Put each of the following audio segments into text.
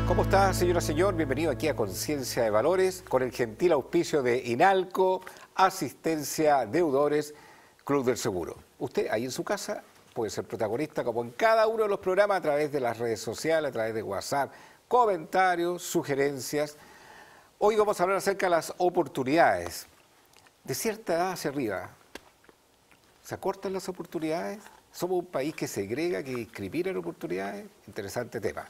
¿Cómo está, señora, señor? Bienvenido aquí a Conciencia de Valores, con el gentil auspicio de INALCO, Asistencia Deudores, Club del Seguro. Usted, ahí en su casa, puede ser protagonista, como en cada uno de los programas, a través de las redes sociales, a través de WhatsApp, comentarios, sugerencias. Hoy vamos a hablar acerca de las oportunidades. De cierta edad hacia arriba, ¿se acortan las oportunidades? ¿Somos un país que segrega, que discrimina en oportunidades? Interesante tema.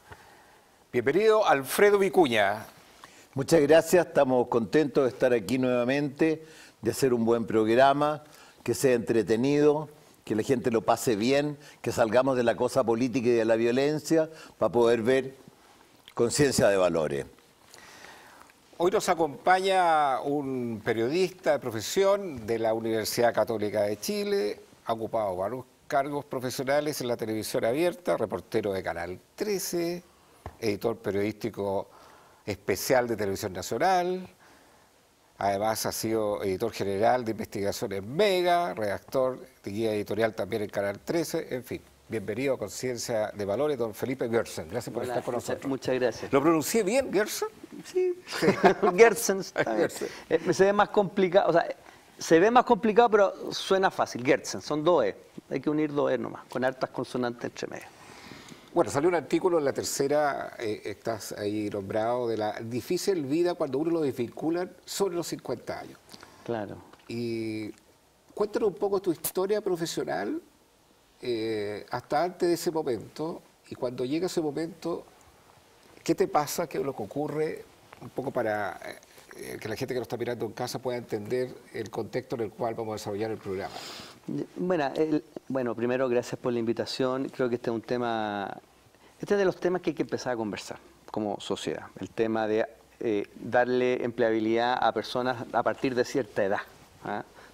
Bienvenido, Alfredo Vicuña. Muchas gracias, estamos contentos de estar aquí nuevamente, de hacer un buen programa, que sea entretenido, que la gente lo pase bien, que salgamos de la cosa política y de la violencia para poder ver Conciencia de Valores. Hoy nos acompaña un periodista de profesión de la Universidad Católica de Chile, ha ocupado varios cargos profesionales en la televisión abierta, reportero de Canal 13, editor periodístico especial de Televisión Nacional, además ha sido editor general de Investigaciones Mega, redactor de guía editorial también en Canal 13, en fin. Bienvenido a Conciencia de Valores, don Felipe Gerson. Gracias por estar con nosotros. Muchas gracias. ¿Lo pronuncié bien, Gerson? Sí, Gerson está bien. Se ve más complicado, o sea, se ve más complicado, pero suena fácil. Gerson, son dos E. Hay que unir dos E nomás, con hartas consonantes entre medio. Bueno, salió un artículo en La Tercera, estás ahí nombrado, de la difícil vida cuando uno lo desvincula sobre los 50 años. Claro. Y cuéntanos un poco tu historia profesional hasta antes de ese momento, y cuando llega ese momento, ¿qué te pasa? ¿Qué es lo que ocurre? Un poco para que la gente que nos está mirando en casa pueda entender el contexto en el cual vamos a desarrollar el programa. Bueno, primero, gracias por la invitación. Creo que este es un tema, este es de los temas que hay que empezar a conversar como sociedad. El tema de darle empleabilidad a personas a partir de cierta edad,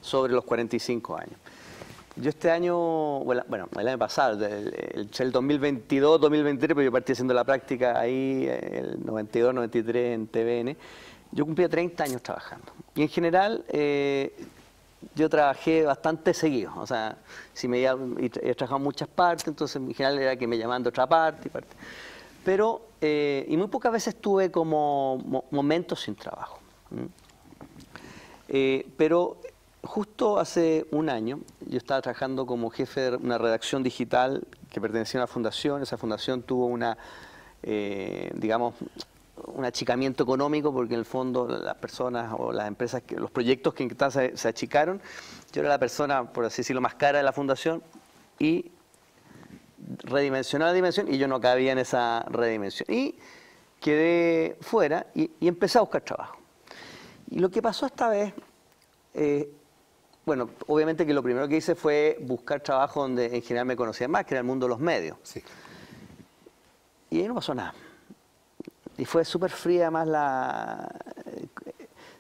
sobre los 45 años. Yo este año, bueno, el año pasado, el 2022-2023, pero yo partí haciendo la práctica ahí, el 92-93 en TVN, yo cumplía 30 años trabajando. Y en general, yo trabajé bastante seguido, o sea, he trabajado en muchas partes, entonces en general era que me llamaban de otra parte. Pero, y muy pocas veces tuve como momentos sin trabajo. Pero justo hace un año yo estaba trabajando como jefe de una redacción digital que pertenecía a una fundación. Esa fundación tuvo digamos, un achicamiento económico, porque en el fondo las personas o las empresas, los proyectos que se achicaron. Yo era la persona, por así decirlo, más cara de la fundación, y redimensionó la dimensión y yo no cabía en esa redimensión. Y quedé fuera y empecé a buscar trabajo. Y lo que pasó esta vez, bueno, obviamente que lo primero que hice fue buscar trabajo donde en general me conocían más, que era el mundo de los medios. Sí. Y ahí no pasó nada. Y fue súper fría además la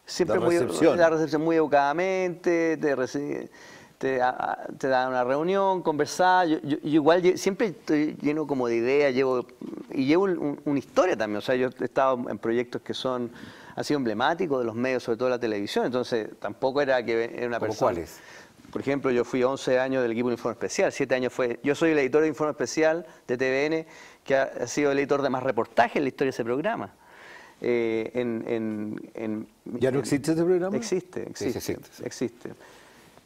recepción, muy educadamente, te dan una reunión, conversar. Yo igual siempre estoy lleno como de ideas, llevo una historia también. O sea, yo he estado en proyectos que han sido emblemáticos de los medios, sobre todo de la televisión, entonces tampoco era que era una persona. ¿Cuáles? Por ejemplo, yo fui 11 años del equipo de Informe Especial, 7 años yo soy el editor de Informe Especial de TVN, que ha sido el editor de más reportajes en la historia de ese programa. ¿Ya no existe ese programa? Existe.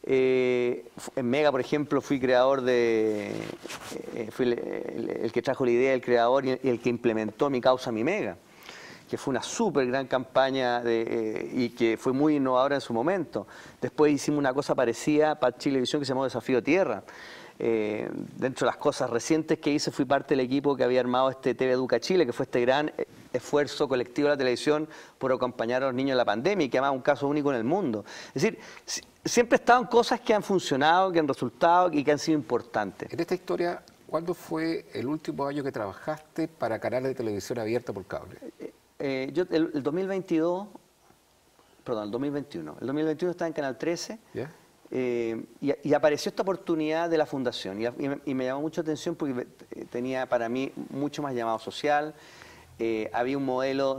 En Mega, por ejemplo, fui creador fui el que trajo la idea, el creador y el que implementó Mi Causa, Mi Mega, que fue una súper gran campaña y que fue muy innovadora en su momento. Después hicimos una cosa parecida para Chilevisión que se llamó Desafío Tierra. Dentro de las cosas recientes que hice, fui parte del equipo que había armado este TV Educa Chile, que fue este gran esfuerzo colectivo de la televisión por acompañar a los niños en la pandemia, y que además es un caso único en el mundo. Es decir, siempre estaban cosas que han funcionado, que han resultado y que han sido importantes. En esta historia, ¿cuándo fue el último año que trabajaste para canales de televisión abierta por cable? Yo el 2022, perdón, el 2021. El 2021 estaba en Canal 13. ¿Yeah? Y apareció esta oportunidad de la fundación y me llamó mucho la atención porque tenía para mí mucho más llamado social. Había un modelo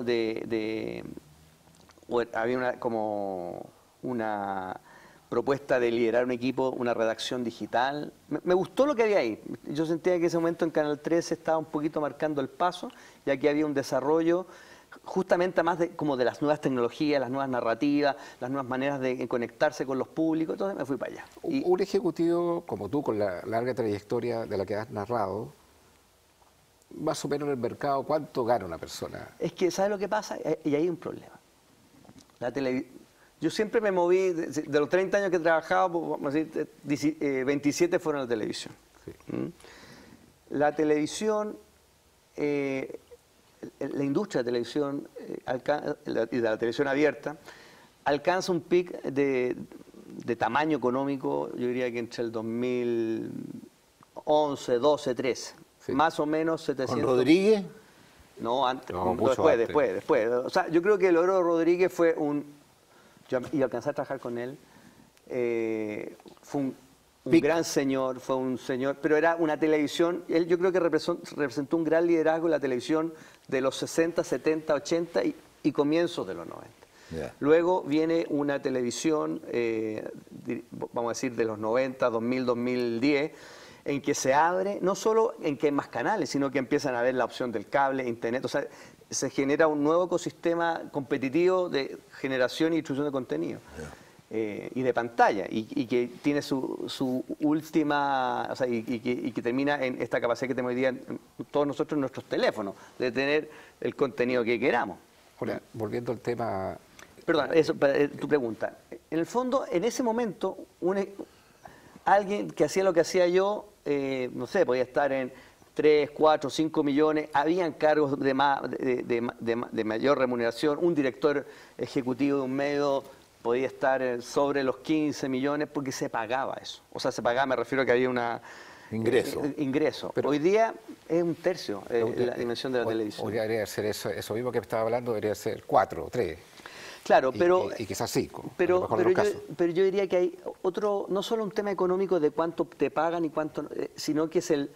había propuesta de liderar un equipo, una redacción digital. Me gustó lo que había ahí. Yo sentía que en ese momento en Canal 13 estaba un poquito marcando el paso, ya que había un desarrollo justamente más como de las nuevas tecnologías, las nuevas narrativas, las nuevas maneras de conectarse con los públicos. Entonces me fui para allá. Un ejecutivo como tú, con la larga trayectoria de la que has narrado, más o menos en el mercado, ¿cuánto gana una persona? Es que, ¿sabes lo que pasa? Y ahí hay un problema. Yo siempre me moví, de los 30 años que he trabajado, vamos a decir, 27 fueron en la televisión. Sí. La televisión, la industria de televisión y de la televisión abierta alcanza un pic de tamaño económico, yo diría que entre el 2011, 12, 13. Sí. Más o menos 700. ¿Con Rodríguez? No, antes, no, después. O sea, yo creo que el logro de Rodríguez fue y alcancé a trabajar con él, fue un gran señor, fue un señor, pero era una televisión, él yo creo que representó un gran liderazgo en la televisión de los 60, 70, 80 y comienzos de los 90. Yeah. Luego viene una televisión, vamos a decir, de los 90, 2000, 2010, en que se abre, no solo en que hay más canales, sino que empiezan a ver la opción del cable, internet, o sea, se genera un nuevo ecosistema competitivo de generación y distribución de contenido. Yeah. Y de pantalla, y que tiene su última, o sea, y que termina en esta capacidad que tenemos hoy día todos nosotros en nuestros teléfonos, de tener el contenido que queramos. Ahora, volviendo al tema... Perdón, eso, tu pregunta. En el fondo, en ese momento, alguien que hacía lo que hacía yo, no sé, podía estar en 3, 4, 5 millones, habían cargos de mayor remuneración, un director ejecutivo de un medio podía estar sobre los 15 millones porque se pagaba eso. O sea, se pagaba, me refiero a que había una... ingreso. Pero hoy día es un tercio la dimensión de la televisión. Hoy debería ser eso mismo que estaba hablando, debería ser 4, 3. Claro, pero... Y quizás 5. Pero yo diría que hay otro, no solo un tema económico de cuánto te pagan y cuánto, sino que es el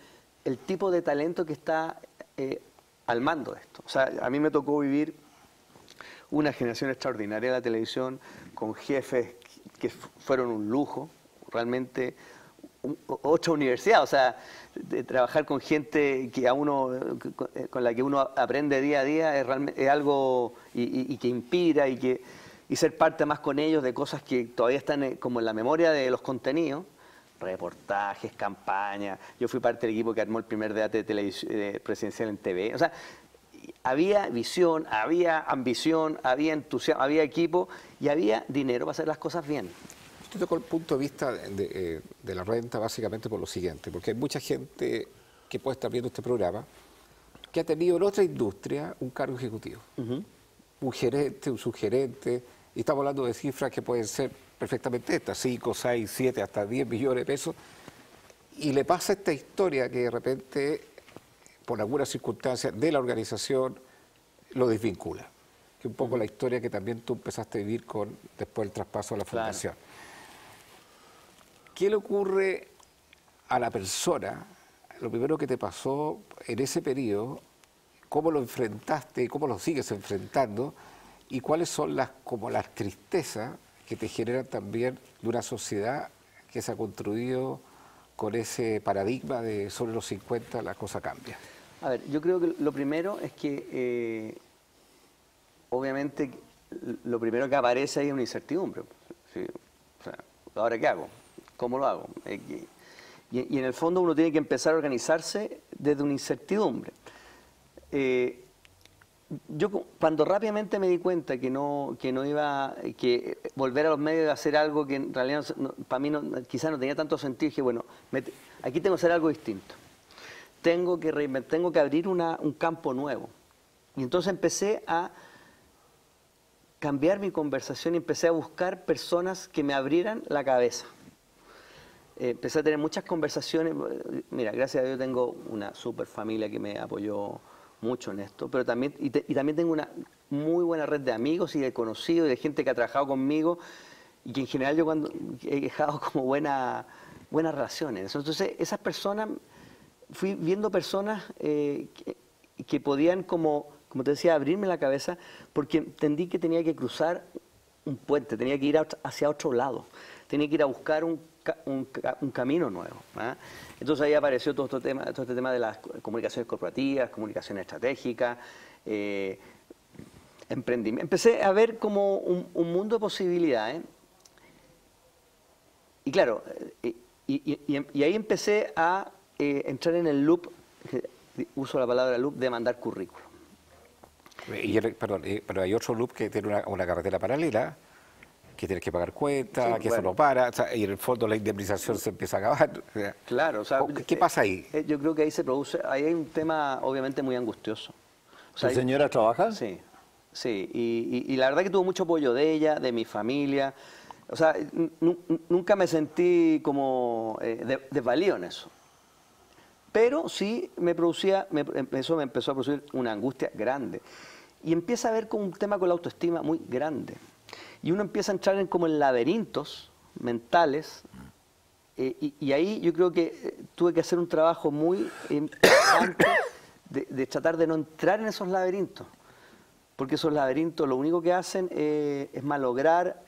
tipo de talento que está al mando de esto. O sea, a mí me tocó vivir una generación extraordinaria de la televisión con jefes que fueron un lujo, realmente otra universidad, o sea, de trabajar con gente que con la que uno aprende día a día es algo y que inspira y ser parte más con ellos de cosas que todavía están como en la memoria de los contenidos, reportajes, campañas. Yo fui parte del equipo que armó el primer debate presidencial en TV. O sea, había visión, había ambición, había entusiasmo, había equipo y había dinero para hacer las cosas bien. Usted tocó el punto de vista de la renta básicamente por lo siguiente, porque hay mucha gente que puede estar viendo este programa que ha tenido en otra industria un cargo ejecutivo, un gerente, un subgerente, y estamos hablando de cifras que pueden ser perfectamente estas, 5, 6, 7, hasta 10 millones de pesos, y le pasa esta historia que de repente, por alguna circunstancia de la organización, lo desvincula, que es un poco la historia que también tú empezaste a vivir después del traspaso a la fundación. Claro. ¿Qué le ocurre a la persona? Lo primero que te pasó en ese periodo, ¿cómo lo enfrentaste y cómo lo sigues enfrentando? ¿Y cuáles son las tristezas que te generan también de una sociedad que se ha construido con ese paradigma de sobre los 50 la cosa cambia? A ver, yo creo que lo primero es que, obviamente, lo primero que aparece ahí es una incertidumbre. ¿Sí? O sea, ¿ahora qué hago? ¿Cómo lo hago? Y en el fondo uno tiene que empezar a organizarse desde una incertidumbre. Yo cuando rápidamente me di cuenta que volver a los medios a hacer algo que en realidad para mí quizás no tenía tanto sentido, dije, bueno, aquí tengo que hacer algo distinto. Tengo que abrir un campo nuevo. Y entonces empecé a cambiar mi conversación y empecé a buscar personas que me abrieran la cabeza. Empecé a tener muchas conversaciones. Mira, gracias a Dios tengo una super familia que me apoyó mucho en esto, pero también, también tengo una muy buena red de amigos y de conocidos y de gente que ha trabajado conmigo y que en general yo cuando he dejado como buenas relaciones. Entonces, esas personas, fui viendo personas que podían, como te decía, abrirme la cabeza, porque entendí que tenía que cruzar un puente, tenía que ir hacia otro lado. tenía que ir a buscar un camino nuevo. ¿Ah? Entonces ahí apareció todo este tema de las comunicaciones corporativas, comunicaciones estratégicas, emprendimiento. Empecé a ver como un mundo de posibilidades. Y claro, y ahí empecé a entrar en el loop, uso la palabra loop, de mandar currículum. Perdón, pero hay otro loop que tiene una carretera paralela, que tienes que pagar cuentas, Sí, que bueno. eso no para, o sea, y en el fondo la indemnización se empieza a acabar. O sea, Claro, o sea, ¿qué pasa ahí? Yo creo que ahí se produce, ahí hay un tema obviamente muy angustioso. O sea, ¿Tu señora trabaja? Sí, sí, y la verdad que tuvo mucho apoyo de ella, de mi familia. O sea, nunca me sentí como desvalido en eso. Pero sí eso me empezó a producir una angustia grande. Y empieza a haber como un tema con la autoestima muy grande. Y uno empieza a entrar como en laberintos mentales. Y ahí yo creo que tuve que hacer un trabajo muy importante de tratar de no entrar en esos laberintos. Porque esos laberintos lo único que hacen es malograr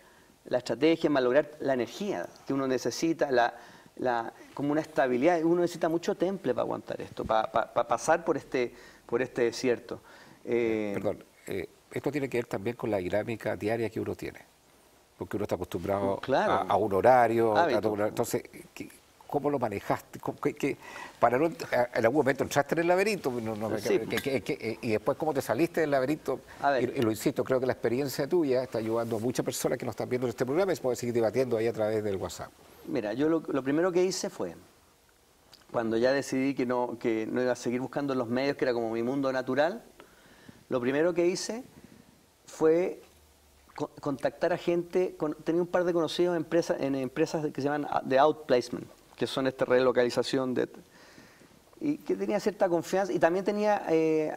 la estrategia, malograr la energía que uno necesita, como una estabilidad. Uno necesita mucho temple para aguantar esto, para pasar por este desierto. Perdón, esto tiene que ver también con la dinámica diaria que uno tiene, porque uno está acostumbrado Claro. a un horario, Hábito. entonces, ¿cómo lo manejaste? Para no, en algún momento entraste en el laberinto, Sí. y después cómo te saliste del laberinto, A ver. y lo insisto, creo que la experiencia tuya está ayudando a muchas personas que nos están viendo en este programa y se puede seguir debatiendo ahí a través del WhatsApp. Mira, yo lo primero que hice fue, cuando ya decidí que no iba a seguir buscando en los medios, que era como mi mundo natural, lo primero que hice fue contactar a gente, tenía un par de conocidos en empresas que se llaman de outplacement, que son esta relocalización y que tenía cierta confianza, y también tenía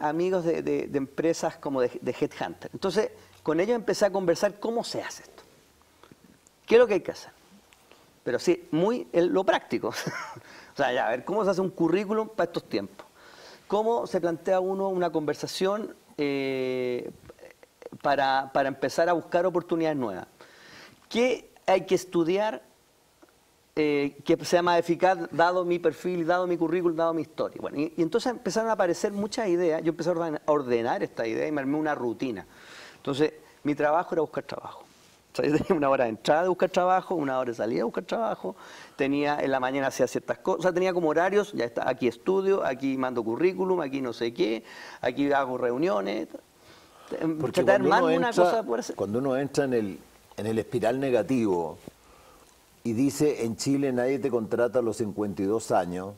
amigos de empresas como de headhunter. Entonces, con ellos empecé a conversar cómo se hace esto, qué es lo que hay que hacer. Pero sí, lo práctico. O sea, ya, a ver, ¿cómo se hace un currículum para estos tiempos? ¿Cómo se plantea uno una conversación para empezar a buscar oportunidades nuevas? ¿Qué hay que estudiar que sea más eficaz dado mi perfil, dado mi currículum, dado mi historia? Bueno, y entonces empezaron a aparecer muchas ideas. Yo empecé a ordenar esta idea y me armé una rutina. Entonces, mi trabajo era buscar trabajo. O sea, yo tenía una hora de entrada de buscar trabajo, una hora de salida de buscar trabajo, tenía en la mañana hacía ciertas cosas, o sea, tenía como horarios, ya está, aquí estudio, aquí mando currículum, aquí no sé qué, aquí hago reuniones. Porque Tratar cuando más uno, una entra, cosa por hacer. cuando uno entra en el espiral negativo y dice en Chile nadie te contrata a los 52 años,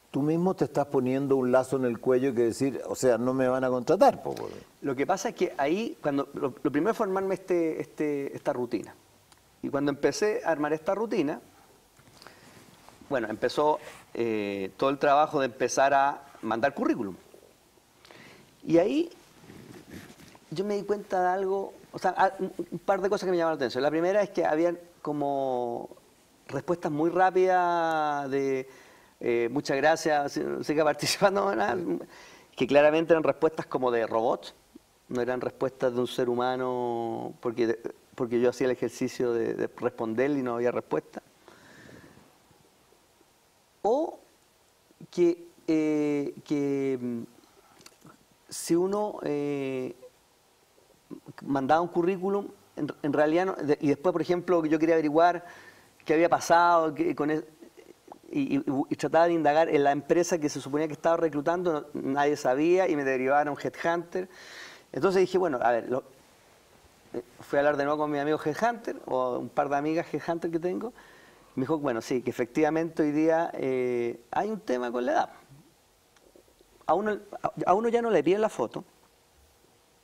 tú mismo te estás poniendo un lazo en el cuello que decir, o sea, no me van a contratar. Lo que pasa es que ahí, lo primero fue armarme esta rutina. Y cuando empecé a armar esta rutina, bueno, empezó todo el trabajo de empezar a mandar currículum. Y ahí yo me di cuenta de algo, o sea, un par de cosas que me llamaron la atención. La primera es que habían como respuestas muy rápidas de muchas gracias, siga participando, nada, que claramente eran respuestas como de robots, no eran respuestas de un ser humano, porque yo hacía el ejercicio de responder y no había respuesta. O que si uno mandaba un currículum, en realidad, no, y después, por ejemplo, yo quería averiguar qué había pasado y trataba de indagar en la empresa que se suponía que estaba reclutando, nadie sabía y me derivaron a un headhunter. Entonces dije, bueno, a ver, fui a hablar de nuevo con mi amigo headhunter, o un par de amigas headhunter que tengo. Me dijo, bueno, sí, que efectivamente hoy día hay un tema con la edad. A uno ya no le piden la foto,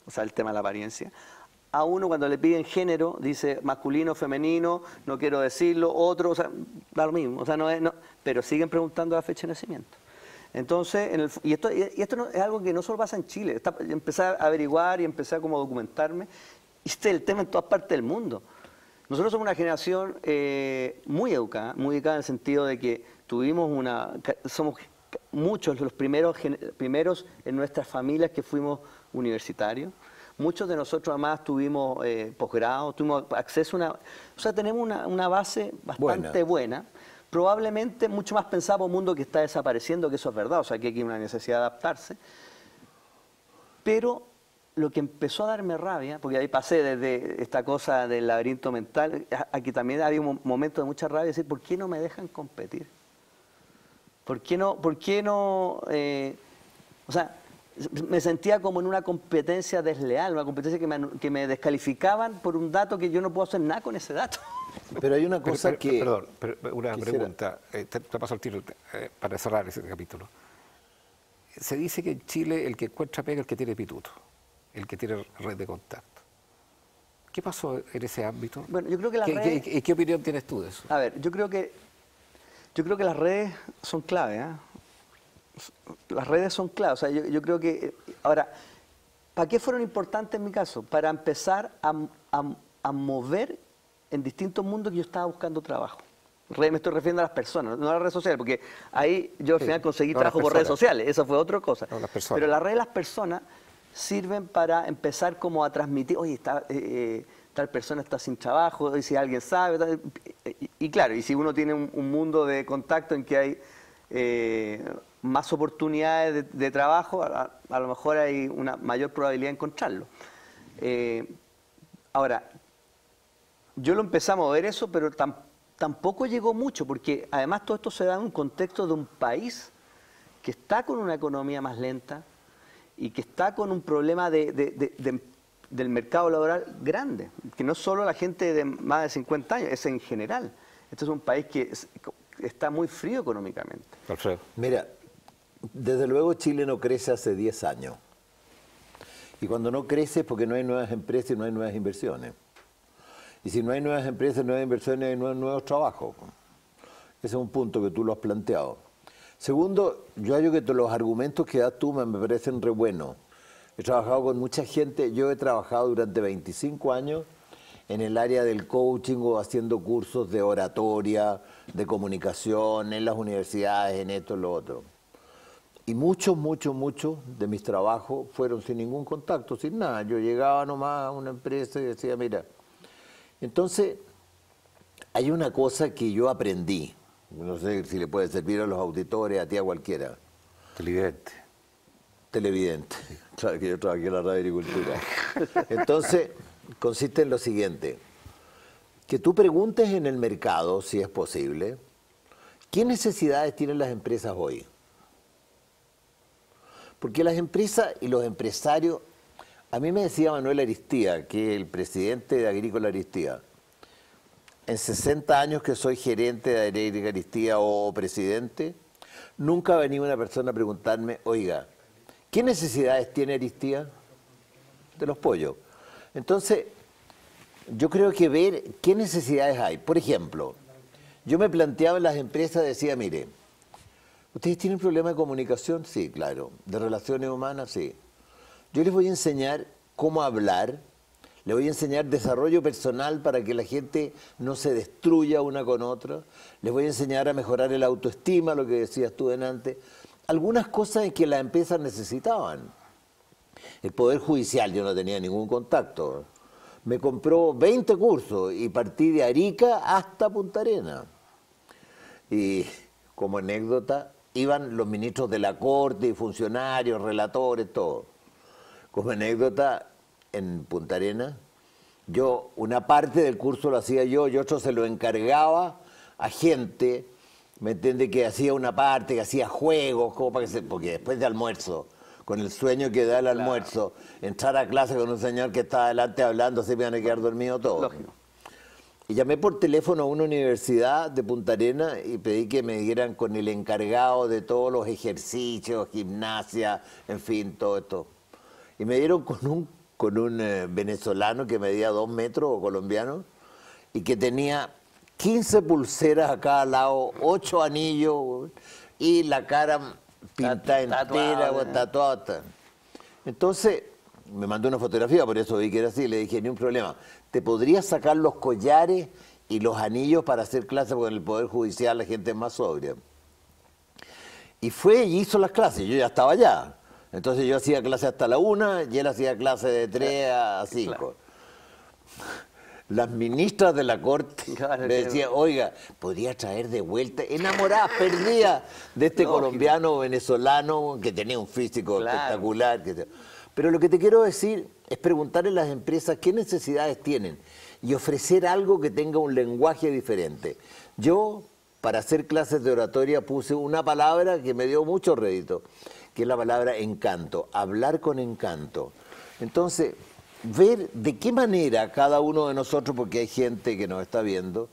o sea, el tema de la apariencia. A uno cuando le piden género, dice masculino, femenino, no quiero decirlo, otro, o sea, da lo mismo, o sea, pero siguen preguntando la fecha de nacimiento. Entonces, y esto es algo que no solo pasa en Chile, empecé a averiguar y empecé a como documentarme, y este es el tema en todas partes del mundo. Nosotros somos una generación muy educada en el sentido de que somos muchos los primeros en nuestras familias que fuimos universitarios. muchos de nosotros además tuvimos posgrado, tuvimos acceso a o sea, tenemos una base bastante buena. Probablemente mucho más pensado por un mundo que está desapareciendo, que eso es verdad, o sea, que aquí hay una necesidad de adaptarse. Pero lo que empezó a darme rabia, porque ahí pasé desde esta cosa del laberinto mental, aquí también había un momento de mucha rabia, decir, ¿por qué no me dejan competir? ¿Por qué no? O sea, me sentía como en una competencia desleal, una competencia que me descalificaban por un dato que yo no puedo hacer nada con ese dato. Pero hay una cosa que... Perdón, una pregunta, te paso el tiro para cerrar ese capítulo. Se dice que en Chile el que encuentra pega es el que tiene pituto, el que tiene red de contacto. ¿Qué pasó en ese ámbito? Bueno, yo creo que las redes... ¿Qué opinión tienes tú de eso? A ver, yo creo que las redes son clave, ¿eh? Las redes son clave. O sea, yo creo que... Ahora, ¿para qué fueron importantes en mi caso? Para empezar a mover en distintos mundos que yo estaba buscando trabajo. Me estoy refiriendo a las personas, no a las redes sociales, porque ahí yo al final conseguí trabajo por redes sociales, eso fue otra cosa. No, pero la red de las personas sirven para empezar como a transmitir, oye, tal persona está sin trabajo, y si alguien sabe, y claro, y si uno tiene un mundo de contacto en que hay más oportunidades de trabajo, a lo mejor hay una mayor probabilidad de encontrarlo. Ahora, yo lo empecé a mover eso, pero tampoco llegó mucho, porque además todo esto se da en un contexto de un país que está con una economía más lenta y que está con un problema del mercado laboral grande, que no solo la gente de más de 50 años, es en general. Este es un país que está muy frío económicamente. Alfredo. Mira, desde luego Chile no crece hace 10 años. Y cuando no crece es porque no hay nuevas empresas y no hay nuevas inversiones. Y si no hay nuevas empresas, nuevas inversiones, no hay nuevos trabajos. Ese es un punto que tú lo has planteado. Segundo, yo creo que los argumentos que das tú me parecen re buenos. He trabajado con mucha gente, yo he trabajado durante 25 años en el área del coaching o haciendo cursos de oratoria, de comunicación, en las universidades, en esto, en lo otro. Y muchos de mis trabajos fueron sin ningún contacto, sin nada. Yo llegaba nomás a una empresa y decía, mira... Entonces, hay una cosa que yo aprendí, no sé si le puede servir a los auditores, a ti, a cualquiera. Televidente. Televidente, claro que yo trabajé en la radio agricultura. Entonces, consiste en lo siguiente, que tú preguntes en el mercado, si es posible, ¿qué necesidades tienen las empresas hoy? Porque las empresas y los empresarios... A mí me decía Manuel Aristía, que es el presidente de Agrícola Aristía, en 60 años que soy gerente de Agrícola Aristía o presidente, nunca ha venido una persona a preguntarme, oiga, ¿qué necesidades tiene Aristía? De los pollos. Entonces, yo creo que ver qué necesidades hay. Por ejemplo, yo me planteaba en las empresas, decía, mire, ¿ustedes tienen problemas de comunicación? Sí, claro. ¿De relaciones humanas? Sí. Yo les voy a enseñar cómo hablar, les voy a enseñar desarrollo personal para que la gente no se destruya una con otra, les voy a enseñar a mejorar el autoestima, lo que decías tú antes, algunas cosas en que las empresas necesitaban. El Poder Judicial, yo no tenía ningún contacto, me compró 20 cursos y partí de Arica hasta Punta Arenas. Y como anécdota, iban los ministros de la Corte y funcionarios, relatores, todo. Como anécdota, en Punta Arenas, una parte del curso lo hacía yo y otro se lo encargaba a gente, ¿me entiende? Que hacía una parte, que hacía juegos, como para que porque después de almuerzo, con el sueño que da el almuerzo, entrar a clase con un señor que estaba adelante hablando, así me iban a quedar dormidos todos. Lógico. Y llamé por teléfono a una universidad de Punta Arenas y pedí que me dieran con el encargado de todos los ejercicios, gimnasia, en fin, todo esto. Y me dieron con un venezolano que medía 2 metros, o colombiano, y que tenía 15 pulseras a cada lado, 8 anillos, y la cara pintada entera, tatuada. Entonces, me mandó una fotografía, por eso vi que era así, le dije, ni un problema, ¿te podrías sacar los collares y los anillos para hacer clases? Porque en el Poder Judicial la gente es más sobria. Y fue y hizo las clases, yo ya estaba allá. Entonces yo hacía clase hasta la 1 y él hacía clase de 3 a 5. Claro. Las ministras de la corte Claro, me decían, oiga, podría traer de vuelta, enamorada, perdida de este colombiano o venezolano que tenía un físico espectacular. Pero lo que te quiero decir es preguntarle a las empresas qué necesidades tienen y ofrecer algo que tenga un lenguaje diferente. Yo, para hacer clases de oratoria, puse una palabra que me dio mucho rédito, que es la palabra encanto, hablar con encanto. Entonces, ver de qué manera cada uno de nosotros, porque hay gente que nos está viendo,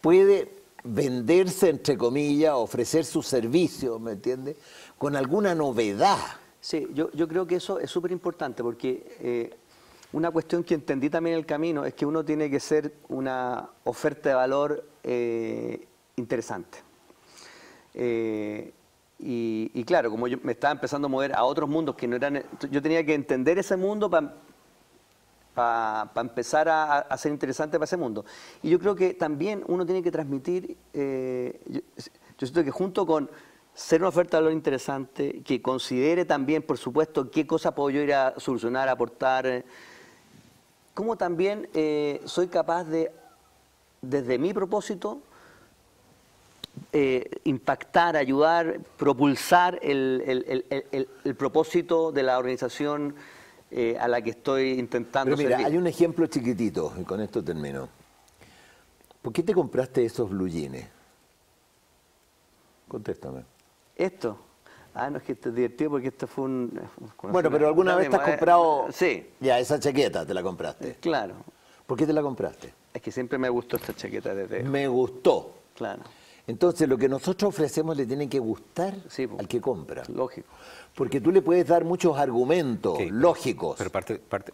puede venderse, entre comillas, ofrecer sus servicios, ¿me entiendes?, con alguna novedad. Sí, yo creo que eso es súper importante porque una cuestión que entendí también en el camino es que uno tiene que ser una oferta de valor interesante. Y claro, como yo me estaba empezando a mover a otros mundos que no eran... Yo tenía que entender ese mundo para empezar a ser interesante para ese mundo. Y yo creo que también uno tiene que transmitir... yo siento que junto con ser una oferta de valor interesante, que considere también, por supuesto, qué cosa puedo yo ir a solucionar, aportar, como también soy capaz de, desde mi propósito, impactar, ayudar, propulsar el propósito de la organización a la que estoy intentando Pero mira, servir. hay un ejemplo chiquitito, y con esto termino. ¿Por qué te compraste esos blue jeans? Contéstame. ¿Esto? Ah, no, es que esto es divertido porque esto fue un... Bueno, pero alguna vez te has comprado... Sí. Ya, esa chaqueta te la compraste. Claro. ¿Por qué te la compraste? Es que siempre me gustó esta chaqueta desde... Me gustó. Claro. Entonces, lo que nosotros ofrecemos le tiene que gustar al que compra. Lógico. Porque tú le puedes dar muchos argumentos lógicos. Pero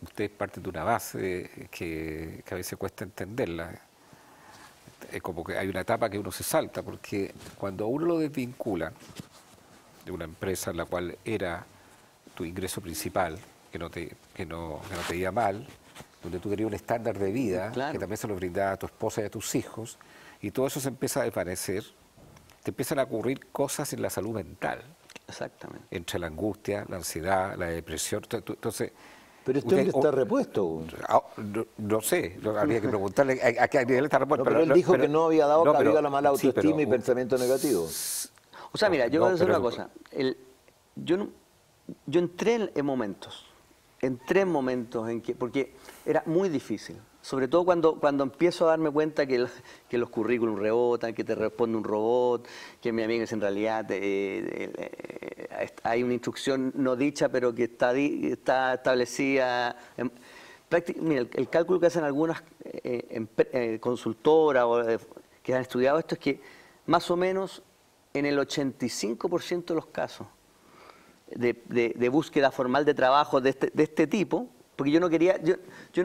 usted parte de una base que a veces cuesta entenderla. Es como que hay una etapa que uno se salta, porque cuando a uno lo desvincula de una empresa en la cual era tu ingreso principal, que no te iba mal, donde tú tenías un estándar de vida, que también se lo brindaba a tu esposa y a tus hijos, y todo eso se empieza a desvanecer, te empiezan a ocurrir cosas en la salud mental. Exactamente. Entre la angustia, la ansiedad, la depresión. Entonces, pero esto está repuesto. No sé, habría que preguntarle a qué nivel está repuesto. No, pero él dijo que no había dado cabida a la mala autoestima y pensamiento negativo. O sea, mira, yo voy a decir una cosa. Yo entré en momentos en que, porque era muy difícil, sobre todo cuando empiezo a darme cuenta que los currículums rebotan, que te responde un robot, que mi amigo es en realidad hay una instrucción no dicha pero que está establecida. Mira, el cálculo que hacen algunas consultoras que han estudiado esto es que más o menos en el 85% de los casos de búsqueda formal de trabajo de este tipo, porque yo no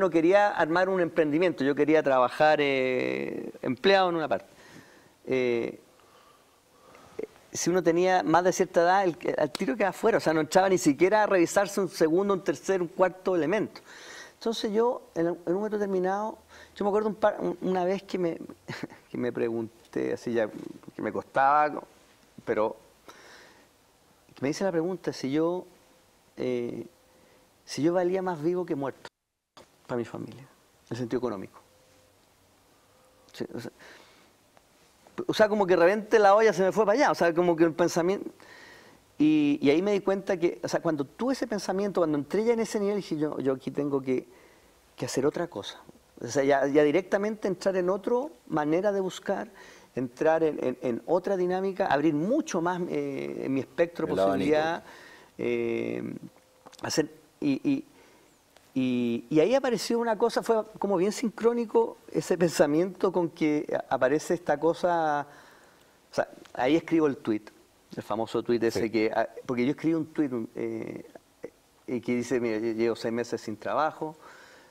quería armar un emprendimiento, yo quería trabajar empleado en una parte. Si uno tenía más de cierta edad, al tiro quedaba afuera, o sea, no entraba ni siquiera a revisarse un segundo, un tercer, un cuarto elemento. Entonces yo, en un momento determinado, yo me acuerdo una vez que me pregunté, así ya, que me costaba, pero me hice la pregunta si yo valía más vivo que muerto para mi familia, en el sentido económico. Sí, o sea, como que de repente la olla se me fue para allá, o sea, como que el pensamiento... Y ahí me di cuenta que, o sea, cuando tuve ese pensamiento, cuando entré ya en ese nivel, dije yo aquí tengo que hacer otra cosa. O sea, ya directamente entrar en otra manera de buscar, entrar en otra dinámica, abrir mucho más mi espectro de posibilidad, hacer... Y ahí apareció una cosa, fue como bien sincrónico ese pensamiento con que aparece esta cosa, o sea, ahí escribo el tuit, el famoso tuit ese porque yo escribí un tuit y que dice, mira, llevo 6 meses sin trabajo,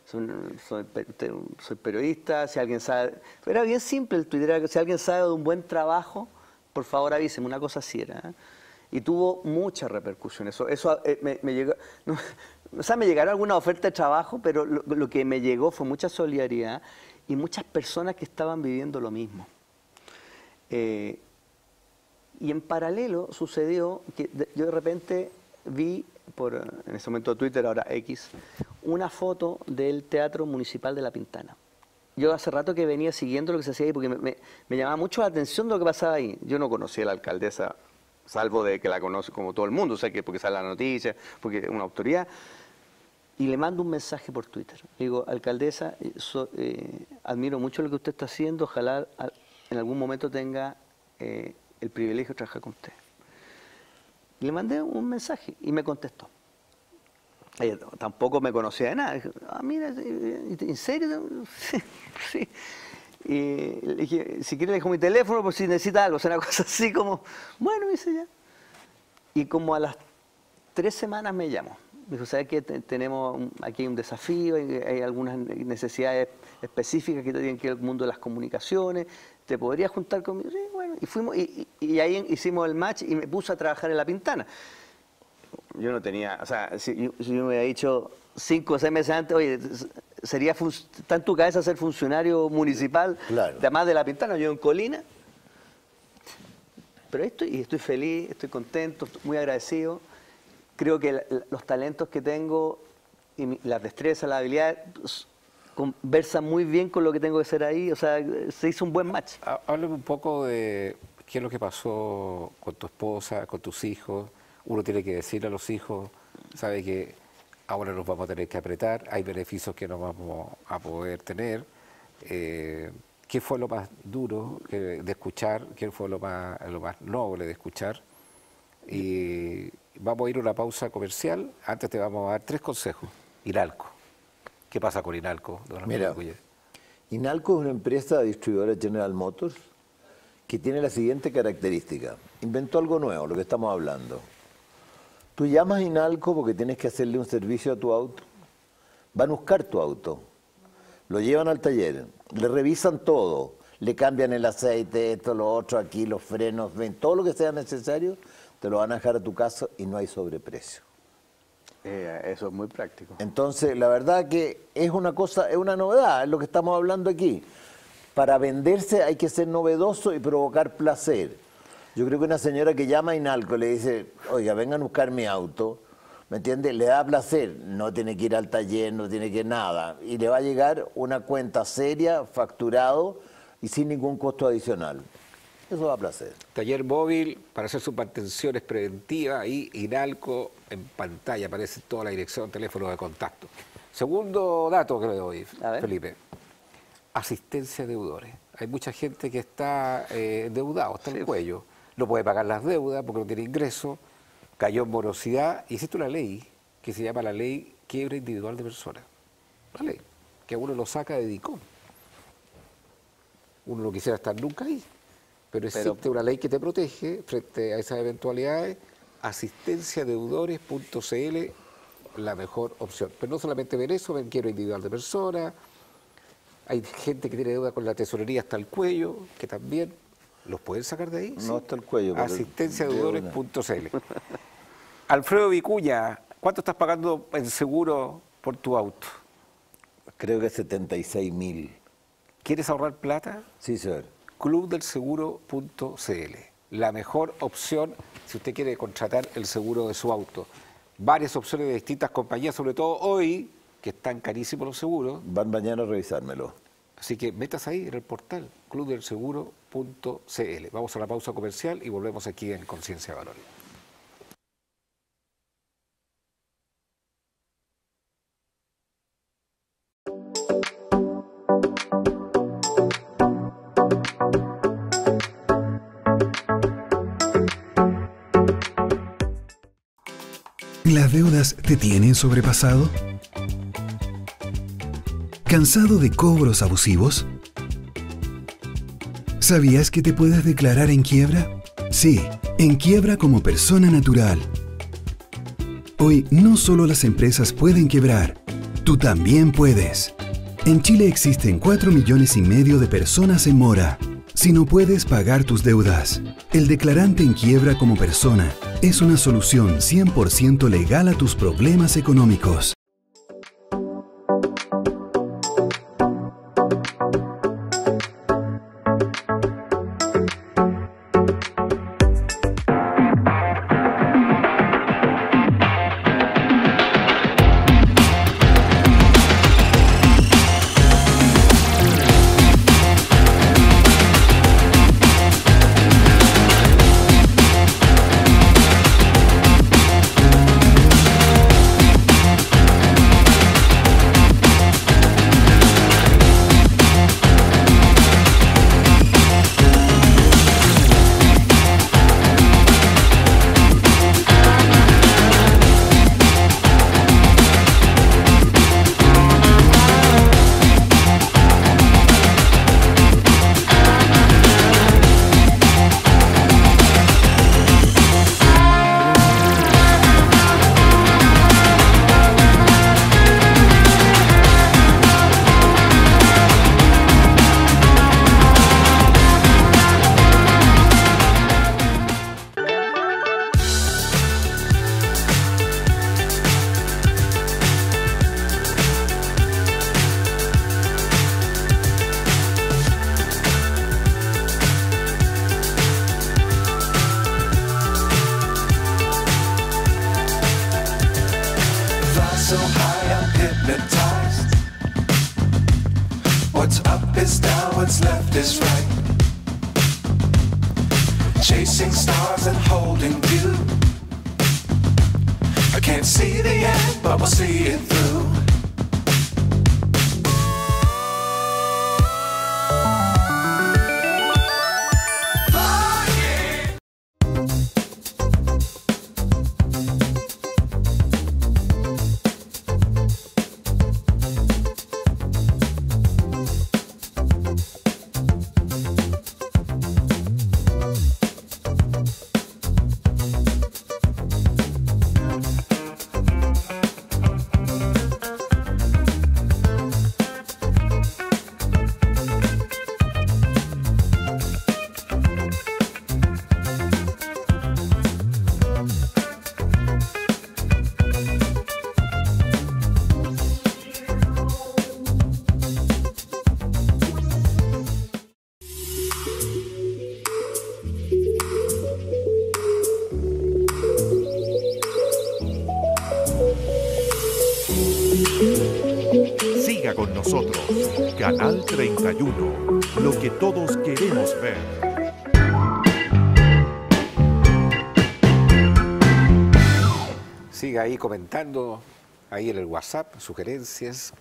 soy periodista, si alguien sabe, era bien simple el tuit, era que si alguien sabe de un buen trabajo, por favor avíseme, una cosa así era, y tuvo mucha repercusión, eso me llegó... No, o sea, me llegaron algunas ofertas de trabajo, pero lo que me llegó fue mucha solidaridad y muchas personas que estaban viviendo lo mismo. Y en paralelo sucedió que yo de repente vi en ese momento Twitter, ahora X, una foto del Teatro Municipal de La Pintana. Yo hace rato que venía siguiendo lo que se hacía ahí porque me llamaba mucho la atención lo que pasaba ahí. Yo no conocía a la alcaldesa, salvo de que la conozco como todo el mundo, o sea, que porque sale la noticia, porque es una autoridad. Y le mando un mensaje por Twitter. Le digo, alcaldesa, admiro mucho lo que usted está haciendo, ojalá en algún momento tenga el privilegio de trabajar con usted. Y le mandé un mensaje y me contestó. Ella tampoco me conocía de nada. Dije, mira, ¿en serio? Sí. Y le dije, si quiere le dejo mi teléfono por si necesita algo. O sea, una cosa así como, bueno, dice ya. Y como a las 3 semanas me llamó. Me dijo, ¿sabes qué? Tenemos aquí un desafío, hay algunas necesidades específicas que tienen que ver con el mundo de las comunicaciones. ¿Te podrías juntar conmigo? Sí, bueno. Y fuimos, y ahí hicimos el match y me puse a trabajar en La Pintana. Yo no tenía, o sea, si yo me hubiera dicho 5 o 6 meses antes, oye, está en tu cabeza ser funcionario municipal, claro, además de La Pintana, yo en Colina. Pero estoy feliz, estoy contento, muy agradecido. Creo que los talentos que tengo, y las destrezas, las habilidades, conversan muy bien con lo que tengo que hacer ahí. O sea, se hizo un buen match. Háblame un poco de qué es lo que pasó con tu esposa, con tus hijos. Uno tiene que decirle a los hijos, sabe que ahora nos vamos a tener que apretar, hay beneficios que no vamos a poder tener. ¿Qué fue lo más duro de escuchar? ¿Qué fue lo más noble de escuchar? Y vamos a ir a una pausa comercial. Antes te vamos a dar 3 consejos. Inalco. ¿Qué pasa con Inalco? Mira, Inalco es una empresa distribuidora General Motors que tiene la siguiente característica. Inventó algo nuevo, lo que estamos hablando. Tú llamas a Inalco porque tienes que hacerle un servicio a tu auto. Van a buscar tu auto, lo llevan al taller, le revisan todo, le cambian el aceite, esto, lo otro, aquí, los frenos, ven, todo lo que sea necesario, te lo van a dejar a tu casa y no hay sobreprecio. Eso es muy práctico. Entonces, la verdad que es una cosa, es una novedad, es lo que estamos hablando aquí. Para venderse hay que ser novedoso y provocar placer. Yo creo que una señora que llama a Inalco le dice, oiga, vengan a buscar mi auto, ¿me entiende? Le da placer, no tiene que ir al taller, no tiene que nada. Y le va a llegar una cuenta seria, facturado y sin ningún costo adicional. Eso da placer. Taller móvil para hacer sus mantenciones preventivas, ahí Inalco en pantalla, aparece toda la dirección, teléfono de contacto. Segundo dato que le doy, Felipe, asistencia a deudores. Hay mucha gente que está endeudado hasta el cuello, no puede pagar las deudas porque no tiene ingreso, cayó en morosidad y existe una ley que se llama la ley quiebra individual de personas. Una ley que a uno lo saca de DICOM. Uno no quisiera estar nunca ahí. Pero existe una ley que te protege frente a esas eventualidades. Asistenciadeudores.cl, la mejor opción. Pero no solamente ver eso, ven quiebra individual de personas. Hay gente que tiene deuda con la tesorería hasta el cuello, que también los pueden sacar de ahí. No, ¿sí? hasta el cuello. Asistenciadeudores.cl. Alfredo Vicuña, ¿cuánto estás pagando en seguro por tu auto? Creo que 76.000. ¿Quieres ahorrar plata? Sí, señor. Clubdelseguro.cl, la mejor opción si usted quiere contratar el seguro de su auto. Varias opciones de distintas compañías, sobre todo hoy, que están carísimos los seguros. Van mañana a revisármelo. Así que metas ahí en el portal clubdelseguro.cl. Vamos a la pausa comercial y volvemos aquí en Conciencia de Valores. ¿Las deudas te tienen sobrepasado? ¿Cansado de cobros abusivos? ¿Sabías que te puedes declarar en quiebra? Sí, en quiebra como persona natural. Hoy no solo las empresas pueden quebrar, tú también puedes. En Chile existen 4,5 millones de personas en mora. Si no puedes pagar tus deudas, el declarante en quiebra como persona es una solución 100% legal a tus problemas económicos. what's left is right. Chasing stars and holding you. I can't see the end, but we'll see it through. Siga con nosotros, Canal 31, lo que todos queremos ver. Siga ahí comentando, ahí en el WhatsApp, sugerencias.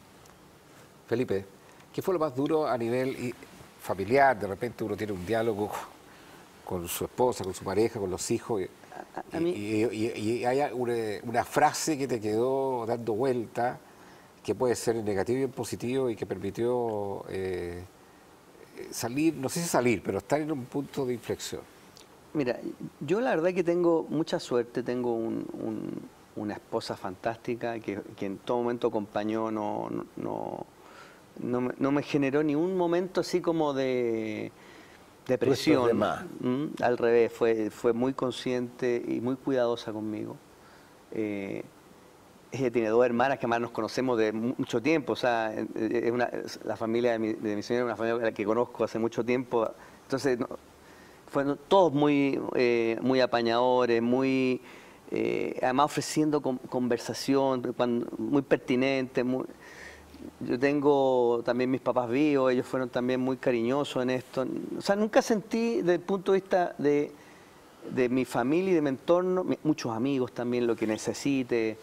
Felipe, ¿qué fue lo más duro a nivel familiar? De repente uno tiene un diálogo con su esposa, con su pareja, con los hijos, y hay una frase que te quedó dando vuelta, que puede ser en negativo y en positivo, y que permitió salir, no sé si salir, pero estar en un punto de inflexión. Mira, yo la verdad que tengo mucha suerte, tengo una esposa fantástica que en todo momento acompañó, no me generó ni un momento así como de depresión. Al revés, fue muy consciente y muy cuidadosa conmigo. Ella tiene dos hermanas que además nos conocemos de mucho tiempo, o sea, la familia de mi señora es una familia que conozco hace mucho tiempo, entonces fueron todos muy apañadores, además ofreciendo conversación, muy pertinente. Yo tengo también mis papás vivos, ellos fueron también muy cariñosos en esto, o sea, nunca sentí desde el punto de vista de mi familia y de mi entorno, muchos amigos también, lo que necesite.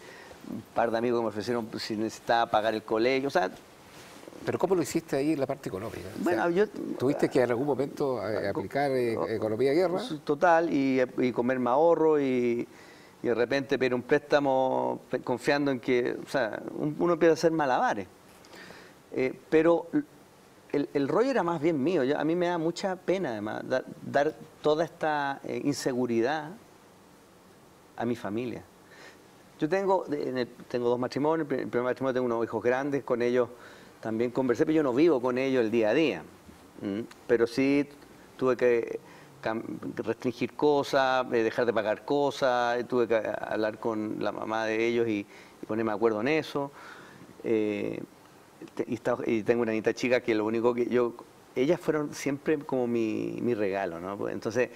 Un par de amigos que me ofrecieron si necesitaba pagar el colegio, o sea... ¿Pero cómo lo hiciste ahí en la parte económica? Bueno, ¿Tuviste que en algún momento aplicar economía de guerra? Total, y comerme ahorro y de repente pedir un préstamo confiando en que, o sea, uno empieza a hacer malabares. Pero el rollo era más bien mío. A mí me da mucha pena, además, dar toda esta inseguridad a mi familia. Yo tengo dos matrimonios, en el primer matrimonio tengo unos hijos grandes, con ellos también conversé, pero yo no vivo con ellos el día a día. Pero sí tuve que restringir cosas, dejar de pagar cosas, tuve que hablar con la mamá de ellos y ponerme de acuerdo en eso. Y tengo una nieta chica que lo único que ellas fueron siempre como mi regalo, ¿no? Entonces,